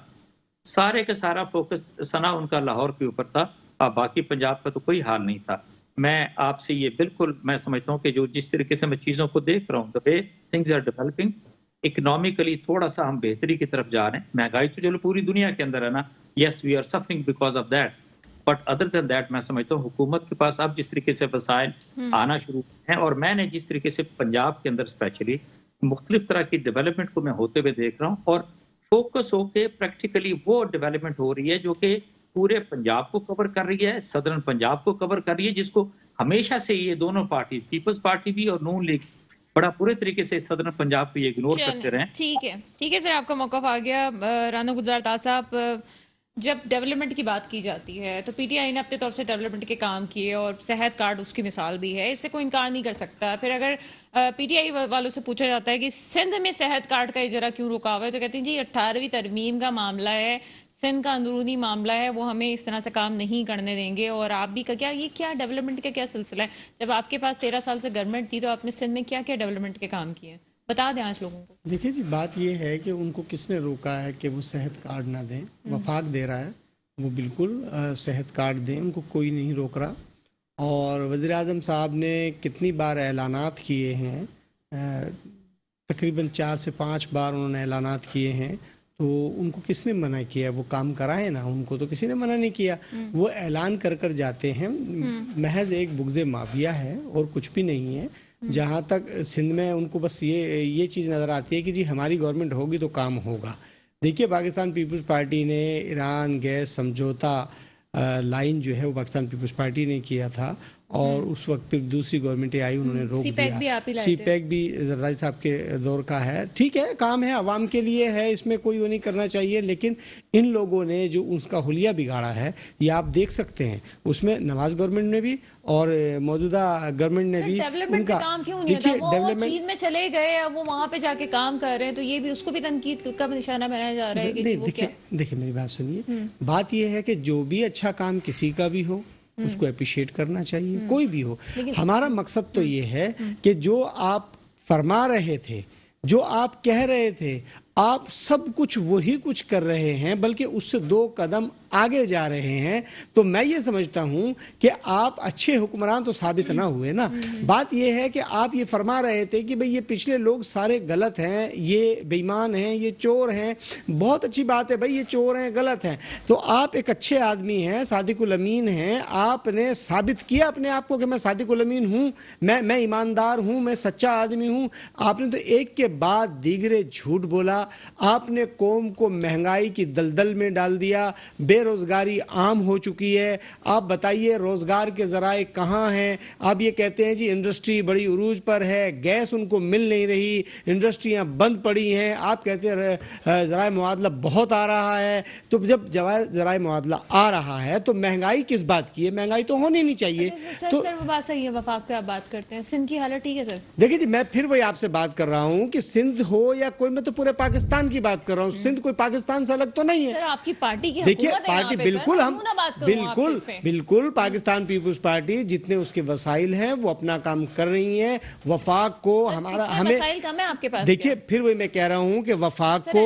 सारे का सारा फोकस सना उनका लाहौर के ऊपर था, बाकी पंजाब का तो कोई हाल नहीं था। मैं आपसे ये बिल्कुल मैं समझता हूँ कि जो जिस तरीके से मैं चीज़ों को देख रहा हूँ, the way things are developing, economically थोड़ा सा हम बेहतरी की तरफ जा रहे हैं। महंगाई तो चलो पूरी दुनिया के अंदर है ना, yes we are suffering because of that, but other than that मैं समझता हूँ हुकूमत के पास अब जिस तरीके से वसाइल आना शुरू हैं, और मैंने जिस तरीके से पंजाब के अंदर स्पेशली मुख्तलिफ तरह की डेवलपमेंट को मैं होते हुए देख रहा हूँ, और फोकस होके प्रैक्टिकली वो डेवलपमेंट हो रही है जो कि पूरे पंजाब को कवर कर रही है, सदर्न पंजाब को कवर कर रही है, जिसको हमेशा से ये दोनों पार्टीज, पीपल्स पार्टी भी और नून लीग, बड़ा पूरे तरीके से सदर्न पंजाब को ये इग्नोर करते रहे। ठीक है सर, आपका मौका आ गया। राना गुलजार ताज साहब, जब डेवलपमेंट की बात की जाती है तो पीटीआई ने अपने तौर से डेवलपमेंट के काम किए और सेहत कार्ड उसकी मिसाल भी है, इससे कोई इनकार नहीं कर सकता। फिर अगर पीटीआई वालों से पूछा जाता है कि सिंध में सेहत कार्ड का इजरा क्यों रुका हुआ है, तो कहते हैं जी 18वीं तरमीम का मामला है, सिंध का अंदरूनी मामला है, वो हमें इस तरह से काम नहीं करने देंगे। और आप भी क्या ये क्या डेवलपमेंट का क्या सिलसिला है? जब आपके पास 13 साल से गवर्नमेंट थी तो आपने सिंध में क्या क्या डेवलपमेंट के काम किए, बता दें आज लोगों को। देखिए जी, बात ये है कि उनको किसने रोका है कि वो सेहत कार्ड ना दें? वफाक दे रहा है, वो बिल्कुल सेहत कार्ड दें, उनको कोई नहीं रोक रहा। और वज़ीर आज़म साहब ने कितनी बार ऐलानात किए हैं, तकरीबन 4 से 5 बार उन्होंने ऐलानात किए हैं, तो उनको किसने मना किया? वो काम कराए ना, उनको तो किसी ने मना नहीं किया। वो ऐलान कर कर जाते हैं, महज एक बुग़्ज़े माफिया है और कुछ भी नहीं है। जहाँ तक सिंध में उनको बस ये चीज़ नज़र आती है कि जी हमारी गवर्नमेंट होगी तो काम होगा। देखिए, पाकिस्तान पीपल्स पार्टी ने ईरान गैस समझौता लाइन जो है वो पाकिस्तान पीपल्स पार्टी ने किया था, और उस वक्त फिर दूसरी गवर्नमेंट आई, उन्होंने रोक दिया। सीपैक भी जरदारी साहब के दौर का है। ठीक है, काम है, आवाम के लिए है, इसमें कोई वो नहीं करना चाहिए, लेकिन इन लोगों ने जो उसका हुलिया बिगाड़ा है ये आप देख सकते हैं। उसमें नवाज गवर्नमेंट ने भी और मौजूदा गवर्नमेंट ने भी उनका काम क्यों नहीं होता? वो चीन में चले गए, अब वो वहाँ पे जाके काम कर रहे हैं, तो ये भी उसको भी तनकीद का निशाना बनाया जा रहा है कि देखिए मेरी बात सुनिए। बात ये है कि जो भी अच्छा काम किसी का भी हो उसको अप्रिशिएट करना चाहिए, कोई भी हो। हमारा मकसद तो ये है कि जो आप फरमा रहे थे, जो आप कह रहे थे, आप सब कुछ वही कुछ कर रहे हैं, बल्कि उससे 2 कदम आगे जा रहे हैं। तो मैं ये समझता हूं कि आप अच्छे हुक्मरान तो साबित ना हुए ना। बात ये है कि आप ये फरमा रहे थे कि भाई ये पिछले लोग सारे गलत हैं, ये बेईमान हैं, ये चोर हैं। बहुत अच्छी बात है भाई, ये चोर हैं, गलत हैं, तो आप एक अच्छे आदमी हैं, सादिकुल अमीन हैं, आपने साबित किया अपने आप को कि मैं सादिकुल अमीन हूँ, मैं ईमानदार हूँ, मैं सच्चा आदमी हूँ। आपने तो एक के बाद दीगरे झूठ बोला, आपने कौम को महंगाई की दलदल में डाल दिया, बेरोजगारी आम हो चुकी है। आप बताइए रोजगार के जराए कहाँ हैं? आप ये कहते हैं जी इंडस्ट्री बड़ी उरूज पर है, गैस उनको मिल नहीं रही, इंडस्ट्रियां बंद पड़ी हैं। आप कहते हैं जराए मुआदला बहुत आ रहा है, तो जब जराए मुआदला आ रहा है तो महंगाई किस बात की है? महंगाई तो होनी नहीं चाहिए। तो सर वो बात सही है, वफाक पे आप बात करते हैं, सिंध की हालत ठीक है सर? देखिए जी, मैं फिर वही आपसे बात कर रहा हूँ कि सिंध हो या कोई, मैं तो पूरे पाकिस्तान की बात कर रहा हूँ। सिंध कोई पाकिस्तान से अलग तो नहीं है। सर आपकी पार्टी की देखिए पार्टी बिल्कुल, हम बिल्कुल पाकिस्तान पीपल्स पार्टी जितने उसके वसाइल हैं वो अपना काम कर रही है। वफाक को हमारा हमें वसाइल कम है आपके पास? देखिए फिर वही मैं कह रहा हूँ कि वफाक को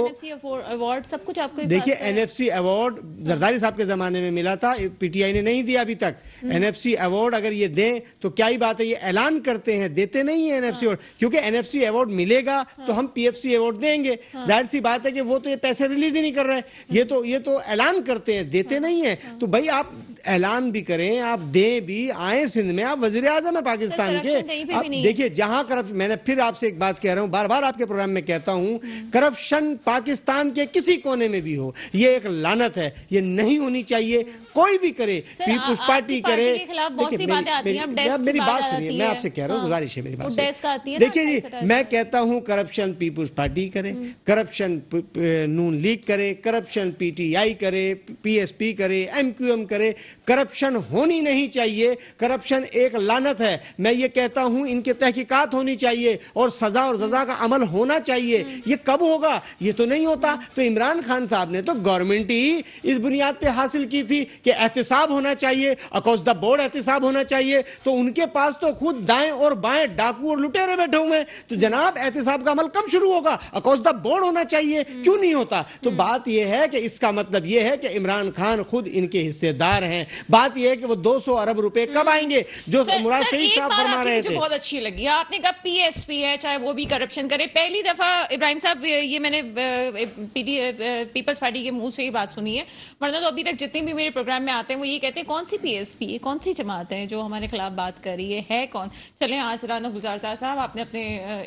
अवार्ड सब कुछ आपको, देखिए एनएफसी अवार्ड जरदारी साहब के जमाने में मिला था, पीटीआई ने नहीं दिया अभी तक। एनएफसी अवार्ड अगर ये दें तो क्या ही बात है, ये ऐलान करते हैं, देते नहीं है एनएफसी अवार्ड, क्योंकि एनएफसी अवार्ड मिलेगा तो हम पीएफसी अवार्ड देंगे। जाहिर सी बात है कि वो तो ये पैसे रिलीज ही नहीं कर रहे, ये तो ऐलान करते हैं, देते नहीं है। तो भाई आप ऐलान भी करें, आप दें भी, आए सिंध में, आप वजीर आजम है पाकिस्तान के। आप देखिए जहां करप्शन, मैंने फिर आपसे एक बात कह रहा हूं, बार बार आपके प्रोग्राम में कहता हूं, करप्शन पाकिस्तान के किसी कोने में भी हो, ये एक लानत है, ये नहीं होनी चाहिए। कोई भी करे, पीपल्स पार्टी करे, मेरी बात सुनिए, मैं आपसे कह रहा हूँ, गुजारिश है मेरी बात। देखिए जी, मैं कहता हूँ करप्शन पीपल्स पार्टी करे, करप्शन नून लीग करे, करप्शन पीटीआई करे, पीएसपी करे, एमक्यूएम करे, करप्शन होनी नहीं चाहिए। करप्शन एक लानत है। मैं ये कहता हूं इनके तहकीकात होनी चाहिए और सजा और सजा का अमल होना चाहिए। ये कब होगा? ये तो नहीं होता। तो इमरान खान साहब ने तो गवर्नमेंट ही इस बुनियाद पे हासिल की थी कि एहतिसाब होना चाहिए, अकॉस द बोर्ड एहतिसाब होना चाहिए। तो उनके पास तो खुद दाएं और बाएं डाकू और लुटेरे बैठे हुए हैं। तो जनाब एहतिसाब का अमल कब शुरू होगा? अकॉस द बोर्ड होना चाहिए, क्यों नहीं होता? तो बात यह है कि इसका मतलब यह है कि इमरान खान खुद इनके हिस्सेदार हैं। हैं। बात यह है कि वो 200 अरब रुपए कब आएंगे, जो मुराद शहीद साहब फरमा रहे थे। बहुत अच्छी लगी आपने कहा पीएसपी है, चाहे वो भी करप्शन करे। पहली दफा इब्राहिम साहब, ये मैंने पीपल्स पार्टी के मुंह से ही बात सुनी है, वरना तो अभी तक जितने भी मेरे प्रोग्राम में आते हैं वो ये कहते हैं कौन सी पीएसपी है, कौन सी जमात है जो हमारे खिलाफ बात कर रही है कौन। चले आज राना गुलजार साहब आपने अपने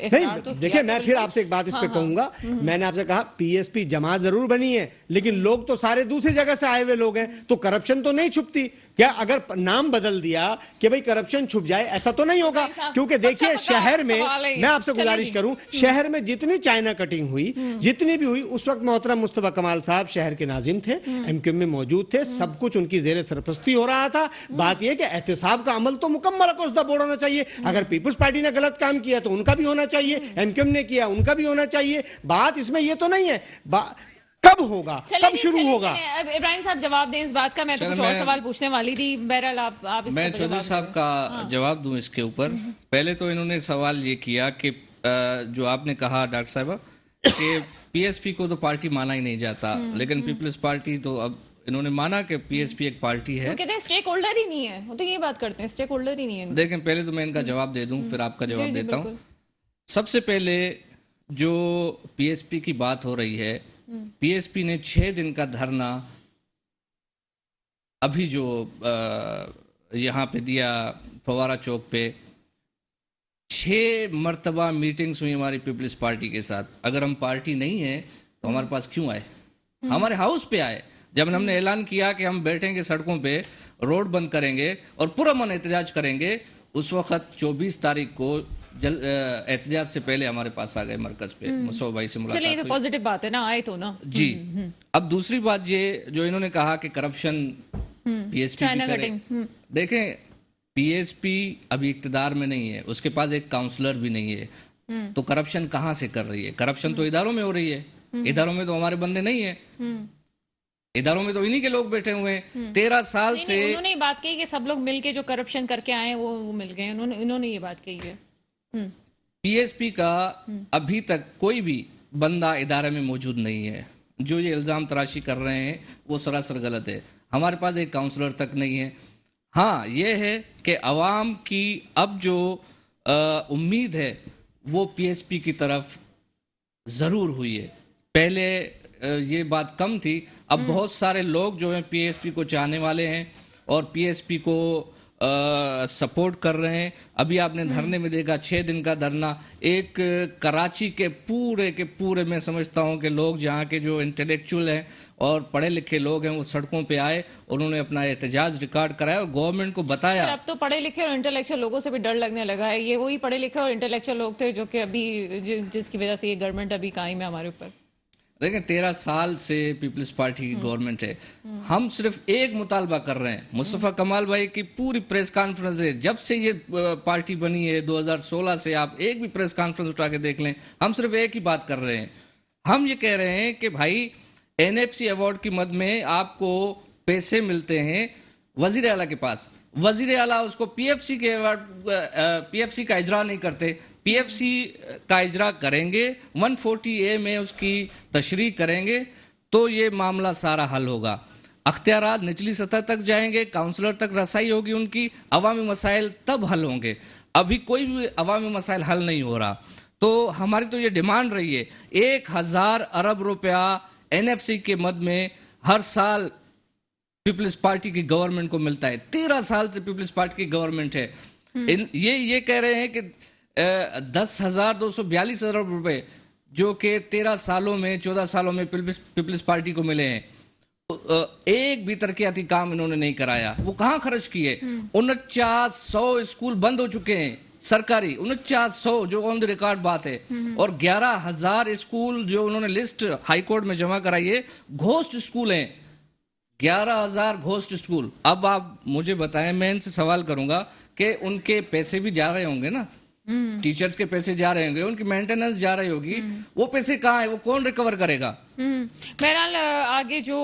नहीं, देखिए मैं फिर आपसे एक बात इस पे कहूंगा। मैंने आपसे कहा पीएसपी जमात जरूर बनी है, लेकिन लोग तो सारे दूसरी जगह से आए हुए लोग हैं, तो करप्शन तो नहीं छुपती क्या? अगर नाम बदल दिया कि भाई करप्शन छुप जाए, ऐसा तो नहीं होगा। क्योंकि देखिए शहर में, मैं आपसे गुजारिश करूं, शहर में जितनी चाइना कटिंग हुई, जितनी भी हुई, उस वक्त मोहतरम मुस्तफा कमाल साहब शहर के नाजिम थे, एमक्यूएम में मौजूद थे, सब कुछ उनकी जेर सरपरस्ती हो रहा था। बात यह कि एहतिसाब का अमल तो मुकम्मल अकोसदा बोर्ड होना चाहिए। अगर पीपुल्स पार्टी ने गलत काम किया तो उनका भी होना चाहिए, एमक्यूएम ने किया उनका भी होना चाहिए। बात इसमें यह तो नहीं है कब होगा, कब शुरू होगा। अब इब्राहिम साहब जवाब दें इस बात का। मैं तो कुछ और सवाल पूछने वाली थी, बहरहाल आप मैं चौधरी साहब का जवाब दूं इसके ऊपर। पहले तो इन्होंने सवाल ये किया कि जो आपने कहा डॉक्टर साहब कि पीएसपी को तो पार्टी माना ही नहीं जाता, लेकिन पीपल्स पार्टी तो अब इन्होंने माना कि पीएसपी एक पार्टी है। वो कहते हैं स्टेक होल्डर ही नहीं है, वो तो ये बात करते हैं स्टेक होल्डर ही नहीं है। देखें, पहले तो मैं इनका जवाब दे दूं, फिर आपका जवाब देता हूं। सबसे पहले जो पीएसपी की बात हो रही है, पीएसपी ने 6 दिन का धरना अभी जो यहाँ पे दिया फवारा चौक पे, 6 मर्तबा मीटिंग्स हुई हमारी पीपल्स पार्टी के साथ। अगर हम पार्टी नहीं है तो हमारे पास क्यों आए? हमारे हाउस पे आए। जब हमने ऐलान किया कि हम बैठेंगे सड़कों पे, रोड बंद करेंगे और पुरअमन एहतजाज करेंगे, उस वक्त 24 तारीख को एहतजाज से पहले हमारे पास आ गए मरकज पे, मुसवा भाई से मुलाकात हुई। चलिए, तो पॉजिटिव बात है ना, आए तो ना जी। अब दूसरी बात ये जो इन्होंने कहा कि करप्शन पीएसपी की करे। देखें, पीएसपी अभी इक्तदार में नहीं है, उसके पास एक काउंसलर भी नहीं है, तो करप्शन कहां से कर रही है? करप्शन तो इदारों में हो रही है। इदारों में तो हमारे बंदे नहीं है, इदारों में तो इन्हीं के लोग बैठे हुए हैं। 13 साल से उन्होंने ये बात कही कि सब लोग मिलके जो करप्शन करके आए वो मिल गए, इन्होंने ये बात कही है। पीएसपी का अभी तक कोई भी बंदा इदारे में मौजूद नहीं है। जो ये इल्जाम तराशी कर रहे हैं वो सरासर गलत है। हमारे पास एक काउंसलर तक नहीं है। हाँ, ये है कि अवाम की अब जो उम्मीद है वो पीएसपी की तरफ जरूर हुई है। पहले ये बात कम थी, अब बहुत सारे लोग जो हैं पीएसपी को चाहने वाले हैं और पीएसपी को सपोर्ट कर रहे हैं। अभी आपने धरने में देखा 6 दिन का धरना। एक कराची के पूरे मैं समझता हूं कि लोग जहां के जो इंटेलेक्चुअल हैं और पढ़े लिखे लोग हैं वो सड़कों पे आए, उन्होंने अपना एहतजाज रिकॉर्ड कराया और गवर्नमेंट को बताया। अब तो पढ़े लिखे और इंटेलेक्चुअल लोगों से भी डर लगने लगा है। ये वही पढ़े लिखे और इंटेलेक्चुअल लोग थे जो कि अभी जिसकी वजह से ये गवर्नमेंट अभी कायम है हमारे ऊपर। देखें, 13 साल से पीपल्स पार्टी की गवर्नमेंट है। हम सिर्फ एक मुतालबा कर रहे हैं। मुस्तफा कमाल भाई की पूरी प्रेस कॉन्फ्रेंस है, जब से ये पार्टी बनी है 2016 से, आप एक भी प्रेस कॉन्फ्रेंस उठा के देख लें, हम सिर्फ एक ही बात कर रहे हैं। हम ये कह रहे हैं कि भाई एनएफसी अवार्ड की मद में आपको पैसे मिलते हैं वजीर आला के पास, वजीर आला उसको पीएफसी के पीएफसी का इजरा नहीं करते। पीएफसी का इजरा करेंगे, 140A में उसकी तशरीह करेंगे तो ये मामला सारा हल होगा। अख्तियारात निचली सतह तक जाएंगे, काउंसलर तक रसाई होगी उनकी, अवामी मसाइल तब हल होंगे। अभी कोई भी अवामी मसाइल हल नहीं हो रहा। तो हमारी तो ये डिमांड रही है, 1000 अरब रुपया एनएफसी के मद में हर साल पीपल्स पार्टी की गवर्नमेंट को मिलता है। 13 साल से पीपल्स पार्टी की गवर्नमेंट है। ये कह रहे हैं कि 10,242 अरब रुपए जो कि 13 सालों में 14 सालों में पीपल्स पार्टी को मिले हैं, एक भी तरक्याती काम इन्होंने नहीं कराया। वो कहां खर्च किए? 4900 स्कूल बंद हो चुके हैं सरकारी, 4900 जो ऑन द रिकॉर्ड बात है, और 11,000 स्कूल जो उन्होंने लिस्ट हाईकोर्ट में जमा कराई है घोस्ट स्कूल हैं। 11,000 घोस्ट स्कूल। अब आप मुझे बताएं, मैं इनसे सवाल करूंगा कि उनके पैसे भी जा रहे होंगे ना, टीचर्स के पैसे जा रहे होंगे, उनकी मेंटेनेंस जा रही होगी, वो पैसे कहाँ है? वो कौन रिकवर करेगा? बहरहाल आगे जो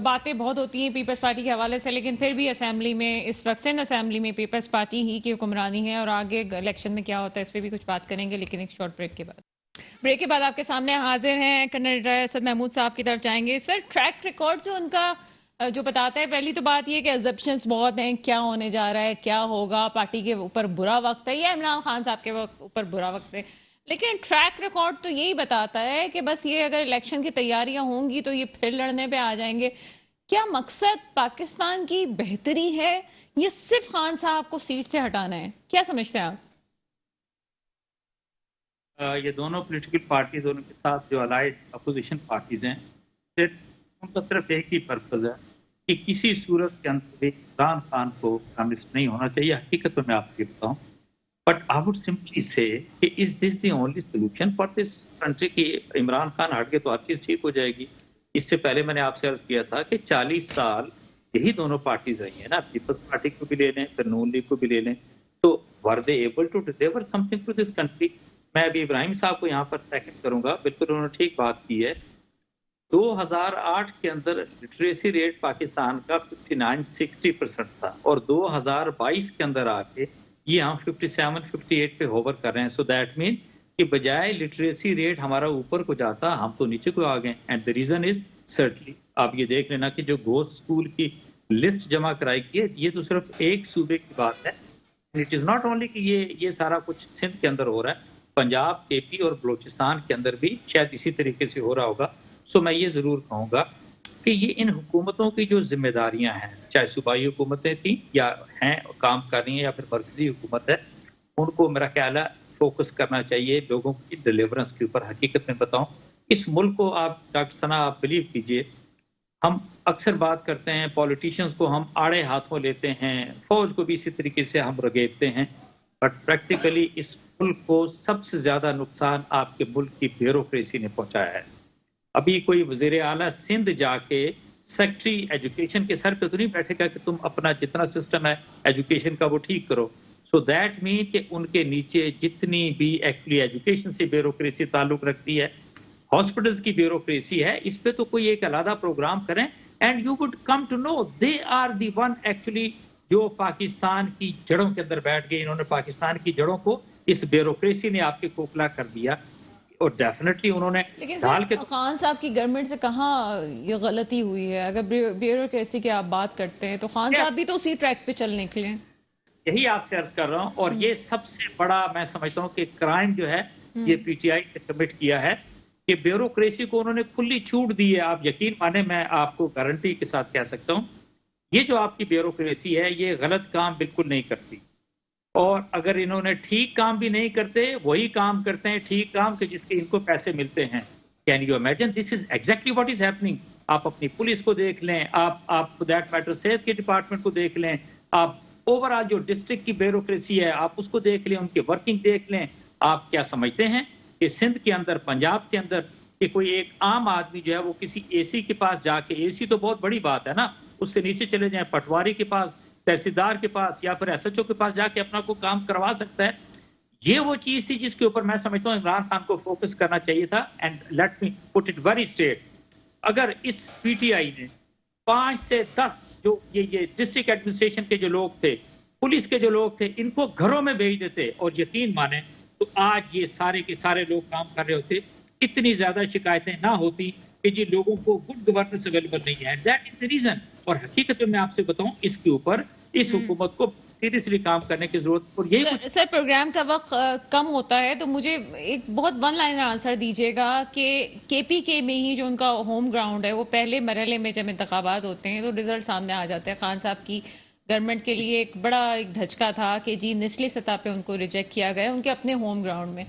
बातें बहुत होती हैं पीपल्स पार्टी के हवाले से, लेकिन फिर भी असेंबली में इस वक्त सिंध असेंबली में पीपल्स पार्टी ही की हुक्मरानी है और आगे इलेक्शन में क्या होता है इस पर भी कुछ बात करेंगे, लेकिन एक शॉर्ट ब्रेक के बाद आपके सामने हाजिर हैं कर्नल असद महमूद साहब की तरफ जाएंगे। सर, ट्रैक रिकॉर्ड जो उनका जो बताता है, पहली तो बात ये कि अजम्पशंस बहुत हैं, क्या होने जा रहा है, क्या होगा, पार्टी के ऊपर बुरा वक्त है या इमरान खान साहब के ऊपर बुरा वक्त है। लेकिन ट्रैक रिकॉर्ड तो यही बताता है कि बस ये अगर इलेक्शन की तैयारियां होंगी तो ये फिर लड़ने पे आ जाएंगे। क्या मकसद पाकिस्तान की बेहतरी है या सिर्फ खान साहब को सीट से हटाना है? क्या समझते हैं आप? ये दोनों पॉलिटिकल पार्टी, दोनों के साथ जो अलाइड अपोजिशन पार्टीज हैं, उनका सिर्फ एक ही पर्पज है कि किसी सूरत के अंदर भी इमरान खान को प्राइम मिनिस्टर नहीं होना चाहिए। हकीकत में मैं आपसे बताऊं, बट आई वुड सिंपली से कि is this the only solution for this country कि इमरान खान हट के तो हर चीज ठीक हो जाएगी। इससे पहले मैंने आपसे अर्ज किया था कि 40 साल यही दोनों पार्टीज रही है ना, पीपल्स पार्टी को भी ले लें, फिर नून लीग को भी ले लें, तो were they able to deliver something to this country. मैं अभी इब्राहिम साहब को यहाँ पर सेकंड करूंगा, बिल्कुल उन्होंने ठीक बात की है। 2008 के अंदर लिटरेसी रेट पाकिस्तान का 59-60% था और 2022 के अंदर आके ये हम 57-58 पे होवर कर रहे हैं। सो दैट मीन कि बजाय लिटरेसी रेट हमारा ऊपर को जाता, हम तो नीचे को आ गए। And the reason is certainly आप ये देख लेना कि जो घोस्ट स्कूल की लिस्ट जमा कराई गई है, ये तो सिर्फ एक सूबे की बात है। इट इज नॉट ओनली कि ये सारा कुछ सिंध के अंदर हो रहा है, पंजाब, केपी और बलोचिस्तान के अंदर भी शायद इसी तरीके से हो रहा होगा। सो मैं ये जरूर कहूँगा कि ये इन हुकूमतों की जो जिम्मेदारियां हैं, चाहे सूबाई हुकूमतें थी या हैं काम कर रही हैं या फिर मरकजी हुकूमत है, उनको मेरा ख्याल है फोकस करना चाहिए लोगों की डिलीवरेंस के ऊपर। हकीकत में बताऊं, इस मुल्क को आप डॉक्टर सना आप बिलीव कीजिए, हम अक्सर बात करते हैं पॉलिटिशियंस को हम आड़े हाथों लेते हैं, फौज को भी इसी तरीके से हम रगेदते हैं, बट प्रैक्टिकली इस मुल्क को सबसे ज्यादा नुकसान आपके मुल्क की ब्यूरोक्रेसी ने पहुंचाया है। अभी कोई वजीर आला सिंध जाके सेक्रेटरी एजुकेशन के सर पे तो नहीं बैठेगा कि तुम अपना जितना सिस्टम है एजुकेशन का वो ठीक करो। सो दैट मीन कि उनके नीचे जितनी भी एक्चुअली एजुकेशन से ब्यूरोक्रेसी ताल्लुक रखती है, हॉस्पिटल्स की ब्यूरोक्रेसी है, इस पे तो कोई एक अलग प्रोग्राम करें and you would come to know they are the one actually जो पाकिस्तान की जड़ों के अंदर बैठ गए। इन्होंने पाकिस्तान की जड़ों को इस ब्यूरोक्रेसी ने आपके खोखला कर दिया और डेफिनेटली उन्होंने डाल के। खान साहब की गवर्नमेंट से कहाँ ये गलती हुई है? अगर ब्यूरोक्रेसी की आप बात करते हैं तो खान साहब भी तो उसी ट्रैक पे चल निकले। यही आपसे अर्ज कर रहा हूँ, और ये सबसे बड़ा मैं समझता हूँ कि क्राइम जो है ये पीटीआई ने कमिट किया है कि ब्यूरोक्रेसी को उन्होंने खुली छूट दी है। आप यकीन माने, मैं आपको गारंटी के साथ कह सकता हूँ, ये जो आपकी ब्यूरोक्रेसी है ये गलत काम बिल्कुल नहीं करती, और अगर इन्होंने ठीक काम भी नहीं करते, वही काम करते हैं ठीक काम के जिसके इनको पैसे मिलते हैं। Can you imagine? This is exactly what is happening. आप अपनी पुलिस को देख लें, आप फॉर दैट मैटर सेहत के डिपार्टमेंट को देख लें, आप ओवरऑल जो डिस्ट्रिक्ट की ब्यूरोक्रेसी है आप उसको देख लें, उनकी वर्किंग देख लें। आप क्या समझते हैं कि सिंध के अंदर, पंजाब के अंदर कि कोई एक आम आदमी जो है वो किसी एसी के पास जाके, एसी तो बहुत बड़ी बात है ना, उससे नीचे चले जाएं पटवारी के पास, तहसीलदार के पास या फिर एसएचओ के पास जाके अपना को काम करवा सकता है? ये वो चीज थी जिसके ऊपर मैं समझता हूँ इमरान खान को फोकस करना चाहिए था। And let me put it very straight, अगर इस पीटीआई ने 5 से 10 जो ये डिस्ट्रिक्ट एडमिनिस्ट्रेशन के जो लोग थे, पुलिस के जो लोग थे, इनको घरों में भेज देते और यकीन माने तो आज ये सारे के सारे लोग काम कर रहे होते, इतनी ज्यादा शिकायतें ना होती कि जी लोगों को गुड गवर्नेंस अवेलेबल नहीं है। That is the reason. और हकीकत में मैं आपसे बताऊं, इसके ऊपर इस हुकूमत को सीरियसली काम करने की जरूरत। और यही सर प्रोग्राम का वक्त कम होता है तो मुझे एक बहुत वन लाइन आंसर दीजिएगा कि केपीके में ही जो उनका होम ग्राउंड है, वो पहले मरहले में जब इंतखाबात होते हैं तो रिजल्ट सामने आ जाते हैं। खान साहब की गवर्नमेंट के लिए एक बड़ा एक धचका था कि जी निचली सतह पे उनको रिजेक्ट किया गया उनके अपने होम ग्राउंड में।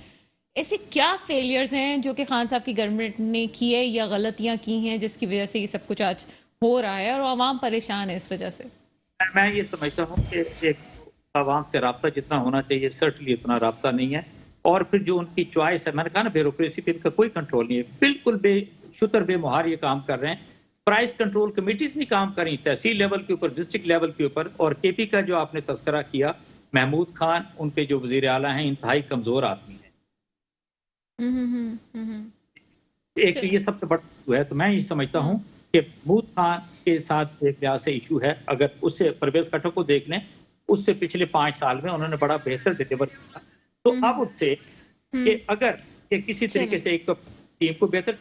ऐसे क्या फेलियर्स हैं जो कि खान साहब की गवर्नमेंट ने किए या गलतियां की हैं जिसकी वजह से ये सब कुछ आज हो रहा है और आवाम परेशान है इस वजह से? मैं ये समझता हूँ कि एक आवाम से राब्ता जितना होना चाहिए सर्टनली उतना राब्ता नहीं है। और फिर जो उनकी चॉइस है, मैंने कहा ना ब्यूरोक्रेसी पे इनका कोई कंट्रोल नहीं है, बिल्कुल बेशुतर बेमुहार ये काम कर रहे हैं। प्राइस कंट्रोल कमेटीज नहीं काम कर रही तहसील लेवल के ऊपर, डिस्ट्रिक्ट लेवल के ऊपर। और केपी का जो आपने तस्करा किया, महमूद खान उनके जो वजीर आला हैं इंतहाई कमजोर आदमी है। एक तो ये सबसे बड़ा है। तो मैं ये समझता हूँ कि महमूद खान के साथ एक लिहाज से इशू है। अगर उससे परवेज खट्टर को देख लें, उससे पिछले 5 साल में उन्होंने बड़ा बेहतर डिलीवर किया। तो अब उससे कि अगर किसी तरीके से एक तो टीम को बेहतर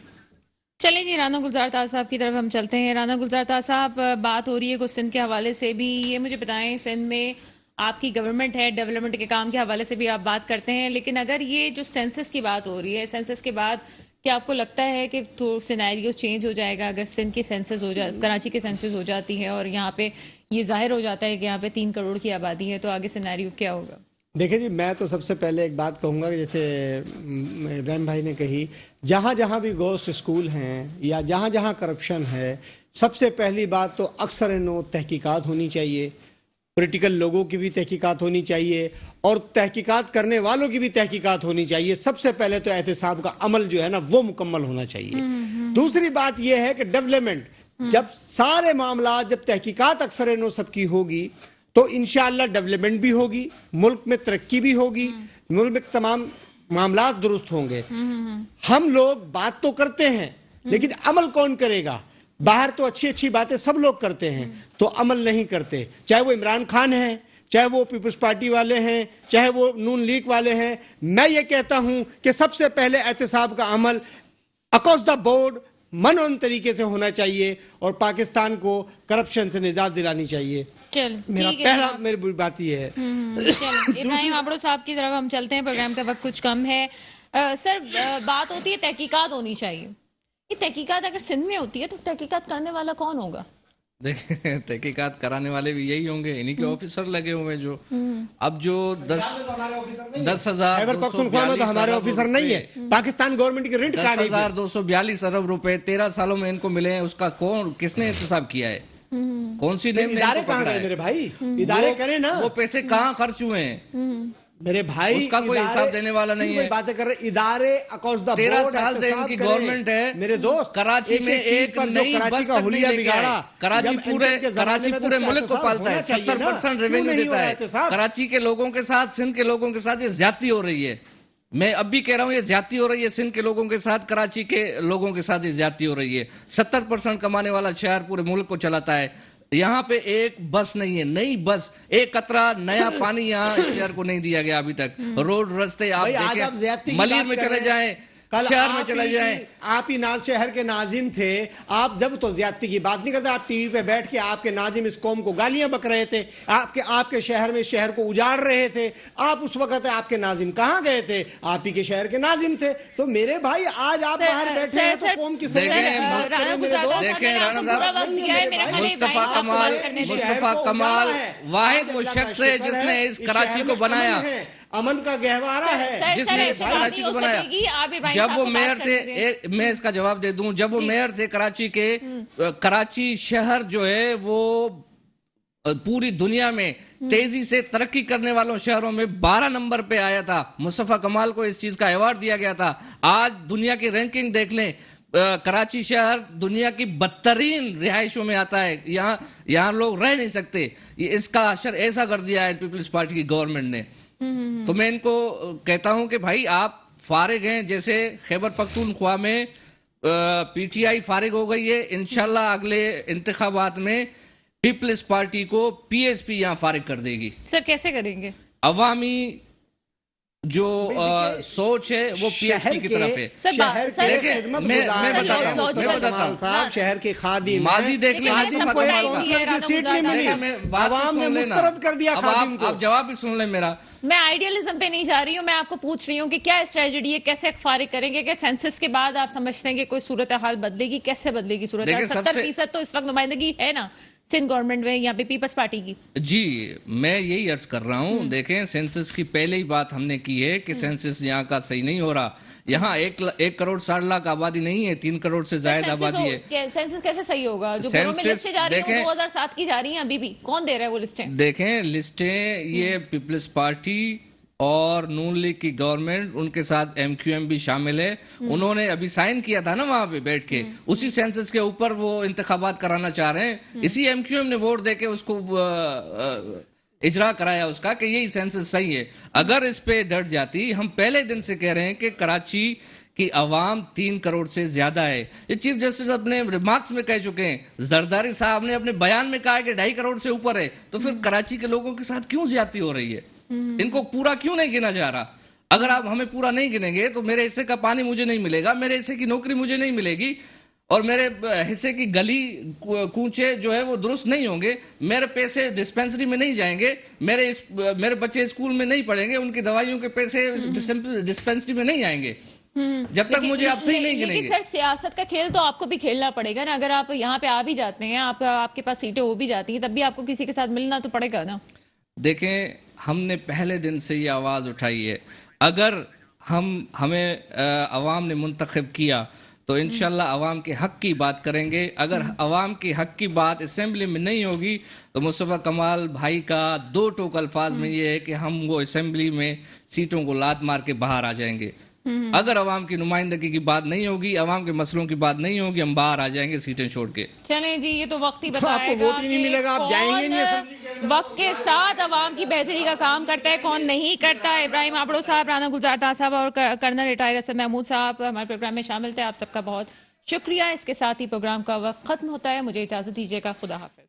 चलिए जी, राना गुलजार ताज साहब की तरफ हम चलते हैं। राना गुलजार ताज साहब, बात हो रही है कुछ सिंध के हवाले से भी, ये मुझे बताएं, सिंध में आपकी गवर्नमेंट है, डेवलपमेंट के काम के हवाले से भी आप बात करते हैं, लेकिन अगर ये जो सेंसस की बात हो रही है, सेंसस के बाद क्या आपको लगता है कि तो सिनेरियो चेंज हो जाएगा अगर सिंध की सेंसस हो जा, कराची की सेंसस हो जाती है और यहाँ पे ये जाहिर हो जाता है कि यहाँ पे 3 करोड़ की आबादी है, तो आगे सिनेरियो क्या होगा? देखिए जी, मैं तो सबसे पहले एक बात कहूँगा कि जैसे इब्राहिम भाई ने कही, जहाँ जहाँ भी गोस्ट स्कूल हैं या जहाँ जहाँ करप्शन है, सबसे पहली बात तो अक्सर नो तहकीकात होनी चाहिए, पॉलिटिकल लोगों की भी तहकीकात होनी चाहिए और तहकीकात करने वालों की भी तहकीकात होनी चाहिए। सबसे पहले तो एहतसाब का अमल जो है ना वो मुकम्मल होना चाहिए। दूसरी बात यह है कि डेवलपमेंट, जब सारे मामला, जब तहकीकात अक्सर नो सबकी होगी तो इंशाअल्लाह डेवलपमेंट भी होगी, मुल्क में तरक्की भी होगी, मुल्क में तमाम मामला दुरुस्त होंगे। हम लोग बात तो करते हैं लेकिन अमल कौन करेगा? बाहर तो अच्छी अच्छी बातें सब लोग करते हैं तो अमल नहीं करते, चाहे वो इमरान खान है, चाहे वो पीपल्स पार्टी वाले हैं, चाहे वो नून लीग वाले हैं। मैं ये कहता हूं कि सबसे पहले एहतसाब का अमल अक्रॉस द बोर्ड मनोन तरीके से होना चाहिए और पाकिस्तान को करप्शन से निजात दिलानी चाहिए। मेरा पहला मेरी बात ये है। चलो इब्राहिम आबड़ो साहब की तरफ हम चलते हैं, प्रोग्राम का वक्त कुछ कम है। सर, बात होती है तहकीकात होनी चाहिए, ये तहकीकात अगर सिंध में होती है तो तहकीकात करने वाला कौन होगा? देखिए, तहकीकात कराने वाले भी यही होंगे, इन्हीं के ऑफिसर लगे हुए हैं जो अब जो 10,000 तो हमारे ऑफिसर नहीं है, पाकिस्तान गवर्नमेंट की रेंट 10,242 अरब रुपए 13 सालों में इनको मिले हैं। उसका किसने इंतजाम किया है? कौन सी नेम इदारे कहाँ गए मेरे भाई? इदारे करें ना, वो पैसे कहाँ खर्च हुए हैं मेरे भाई? उसका कोई हिसाब देने वाला नहीं है। बातें कर रहे इदारे अक्रॉस द 13 साल से इनकी गवर्नमेंट है मेरे दोस्त। कराची में एक नई बस का हुलिया बिगाड़ा। कराची पूरे मुल्क को पालता है, 70% रेवेन्यू देता है। कराची के लोगों के साथ, सिंध के लोगों के साथ ये ज्यादती हो रही है। मैं अब भी कह रहा हूं ये ज्यादती हो रही है सिंध के लोगों के साथ, कराची के लोगों के साथ ये ज्यादती हो रही है। 70% कमाने वाला शहर पूरे मुल्क को चलाता है। यहाँ पे एक बस नहीं है, नई बस, एक कतरा नया पानी यहाँ शहर को नहीं दिया गया अभी तक। रोड रास्ते आप देखें, मलिर में चले जाएं, शहर में चले जाएं। आप ही शहर के नाजिम थे, आप जब तो ज्यादती की बात नहीं करते, आप टीवी पे बैठ के आपके नाजिम इस कौम को गालियां बक रहे थे, आपके शहर में शहर को उजाड़ रहे थे। आप उस वक्त आपके नाजिम कहां गए थे? आप ही के शहर के नाजिम थे। तो मेरे भाई आज आप बाहर बैठे हैं तो कौम की मुस्तफा कमाल वाहिद वो शख्स है जिसने इस कराची को बनाया, अमन का गहवारा है जिसने इस कराची को बनाया। जब वो मेयर थे, मैं इसका जवाब दे दूं, जब वो मेयर थे कराची के, कराची शहर जो है वो पूरी दुनिया में तेजी से तरक्की करने वालों शहरों में 12 नंबर पे आया था। मुस्तफा कमाल को इस चीज का अवार्ड दिया गया था। आज दुनिया की रैंकिंग देख लें, कराची शहर दुनिया की बदतरीन रिहायशों में आता है। यहाँ लोग रह नहीं सकते। इसका असर ऐसा कर दिया है पीपल्स पार्टी की गवर्नमेंट ने। तो मैं इनको कहता हूं कि भाई आप फारिग हैं, जैसे खैबर पख्तूनख्वा में पीटीआई फारिग हो गई है, इंशाल्लाह अगले इंतखाबात में पीपल्स पार्टी को पीएसपी यहां फारिग कर देगी। सर कैसे करेंगे? अवामी जो सोच है वो पीएसपी की तरफ है। मैं बताता हूं साहब, शहर के खादिम माजी देख ले, सीट नहीं मिली, आवाम ने मुस्तरद कर दिया खादिम को। आप जवाब भी सुन ले मेरा। मैं आइडियलिज्म पे नहीं जा रही हूँ, मैं आपको पूछ रही हूँ कि क्या स्ट्रेटजी है, कैसे फारिग करेंगे? क्या सेंसस के बाद आप समझते हैं कि कोई सूरत हाल बदलेगी? कैसे बदलेगी सूरत हाल? 70% तो इस वक्त नुमाइंदगी है ना सिंध गवर्नमेंट में, यहाँ पे पीपल्स पार्टी की। जी, मैं यही अर्ज कर रहा हूँ। देखें, सेंसस की पहले ही बात हमने की है कि सेंसस यहाँ का सही नहीं हो रहा। यहाँ 1 करोड़ 60 लाख आबादी नहीं है, 3 करोड़ से ज्यादा आबादी है। सेंसस कैसे सही होगा? जो घरों में लिस्टें जा रही हैं 2007 की जा रही हैं, अभी भी कौन दे रहा है वो लिस्टें? देखें, लिस्टें ये पीपल्स पार्टी और नून लीग की गवर्नमेंट, उनके साथ एमक्यूएम भी शामिल है। उन्होंने अभी साइन किया था ना वहां पे बैठ के, उसी सेंसस के ऊपर वो इंतखाबात कराना चाह रहे हैं। इसी एमक्यूएम ने वोट देके उसको इजरा कराया उसका कि यही सेंसस सही है। अगर इस पे डट जाती, हम पहले दिन से कह रहे हैं कि कराची की आवाम 3 करोड़ से ज्यादा है। ये चीफ जस्टिस अपने रिमार्क्स में कह चुके हैं। जरदारी साहब ने अपने बयान में कहा है कि 2.5 करोड़ से ऊपर है। तो फिर कराची के लोगों के साथ क्यों ज्यादती हो रही है? इनको पूरा क्यों नहीं गिना जा रहा? अगर आप हमें पूरा नहीं गिनेंगे तो मेरे हिस्से का पानी मुझे नहीं मिलेगा, मेरे हिस्से की नौकरी मुझे नहीं मिलेगी। और मेरे हिस्से की गली कूचे जो है वो दुरुस्त नहीं होंगे, मेरे पैसे डिस्पेंसरी में नहीं जाएंगे, मेरे बच्चे स्कूल में नहीं पढ़ेंगे, उनकी दवाइयों के पैसे डिस्पेंसरी में नहीं आएंगे जब तक मुझे आप सही नहीं गिनेंगे। लेकिन सर सियासत का खेल तो आपको भी खेलना पड़ेगा ना। अगर आप यहाँ पे आ भी जाते हैं, आपके पास सीटें हो भी जाती हैं, तब भी आपको किसी के साथ मिलना तो पड़ेगा ना। देखें, हमने पहले दिन से ये आवाज उठाई है, अगर हमें अवाम ने मुंतखब किया तो इंशाल्लाह अवाम के हक की बात करेंगे। अगर अवाम के हक की बात असेंबली में नहीं होगी तो मुस्तफा कमाल भाई का दो टोक अल्फाज में ये है कि हम वो असेंबली में सीटों को लात मार के बाहर आ जाएंगे। अगर अवाम की नुमाइंदगी की बात नहीं होगी, अवाम के मसलों की बात नहीं होगी, हम बाहर आ जाएंगे सीटें छोड़ के। चलें जी, ये तो वक्त ही आपको बताएगा वोट ही नहीं मिलेगा, आप जाएंगे नहीं। वक्त के साथ अवाम की बेहतरी का काम करता है, कौन नहीं करता है। इब्राहिम आबड़ो साहब, राना गुलजार साहब और कर्नल रिटायर असद महमूद साहब हमारे प्रोग्राम में शामिल थे। आप सबका बहुत शुक्रिया। इसके साथ ही प्रोग्राम का वक्त खत्म होता है। मुझे इजाजत दीजिएगा। खुदा हाफिज।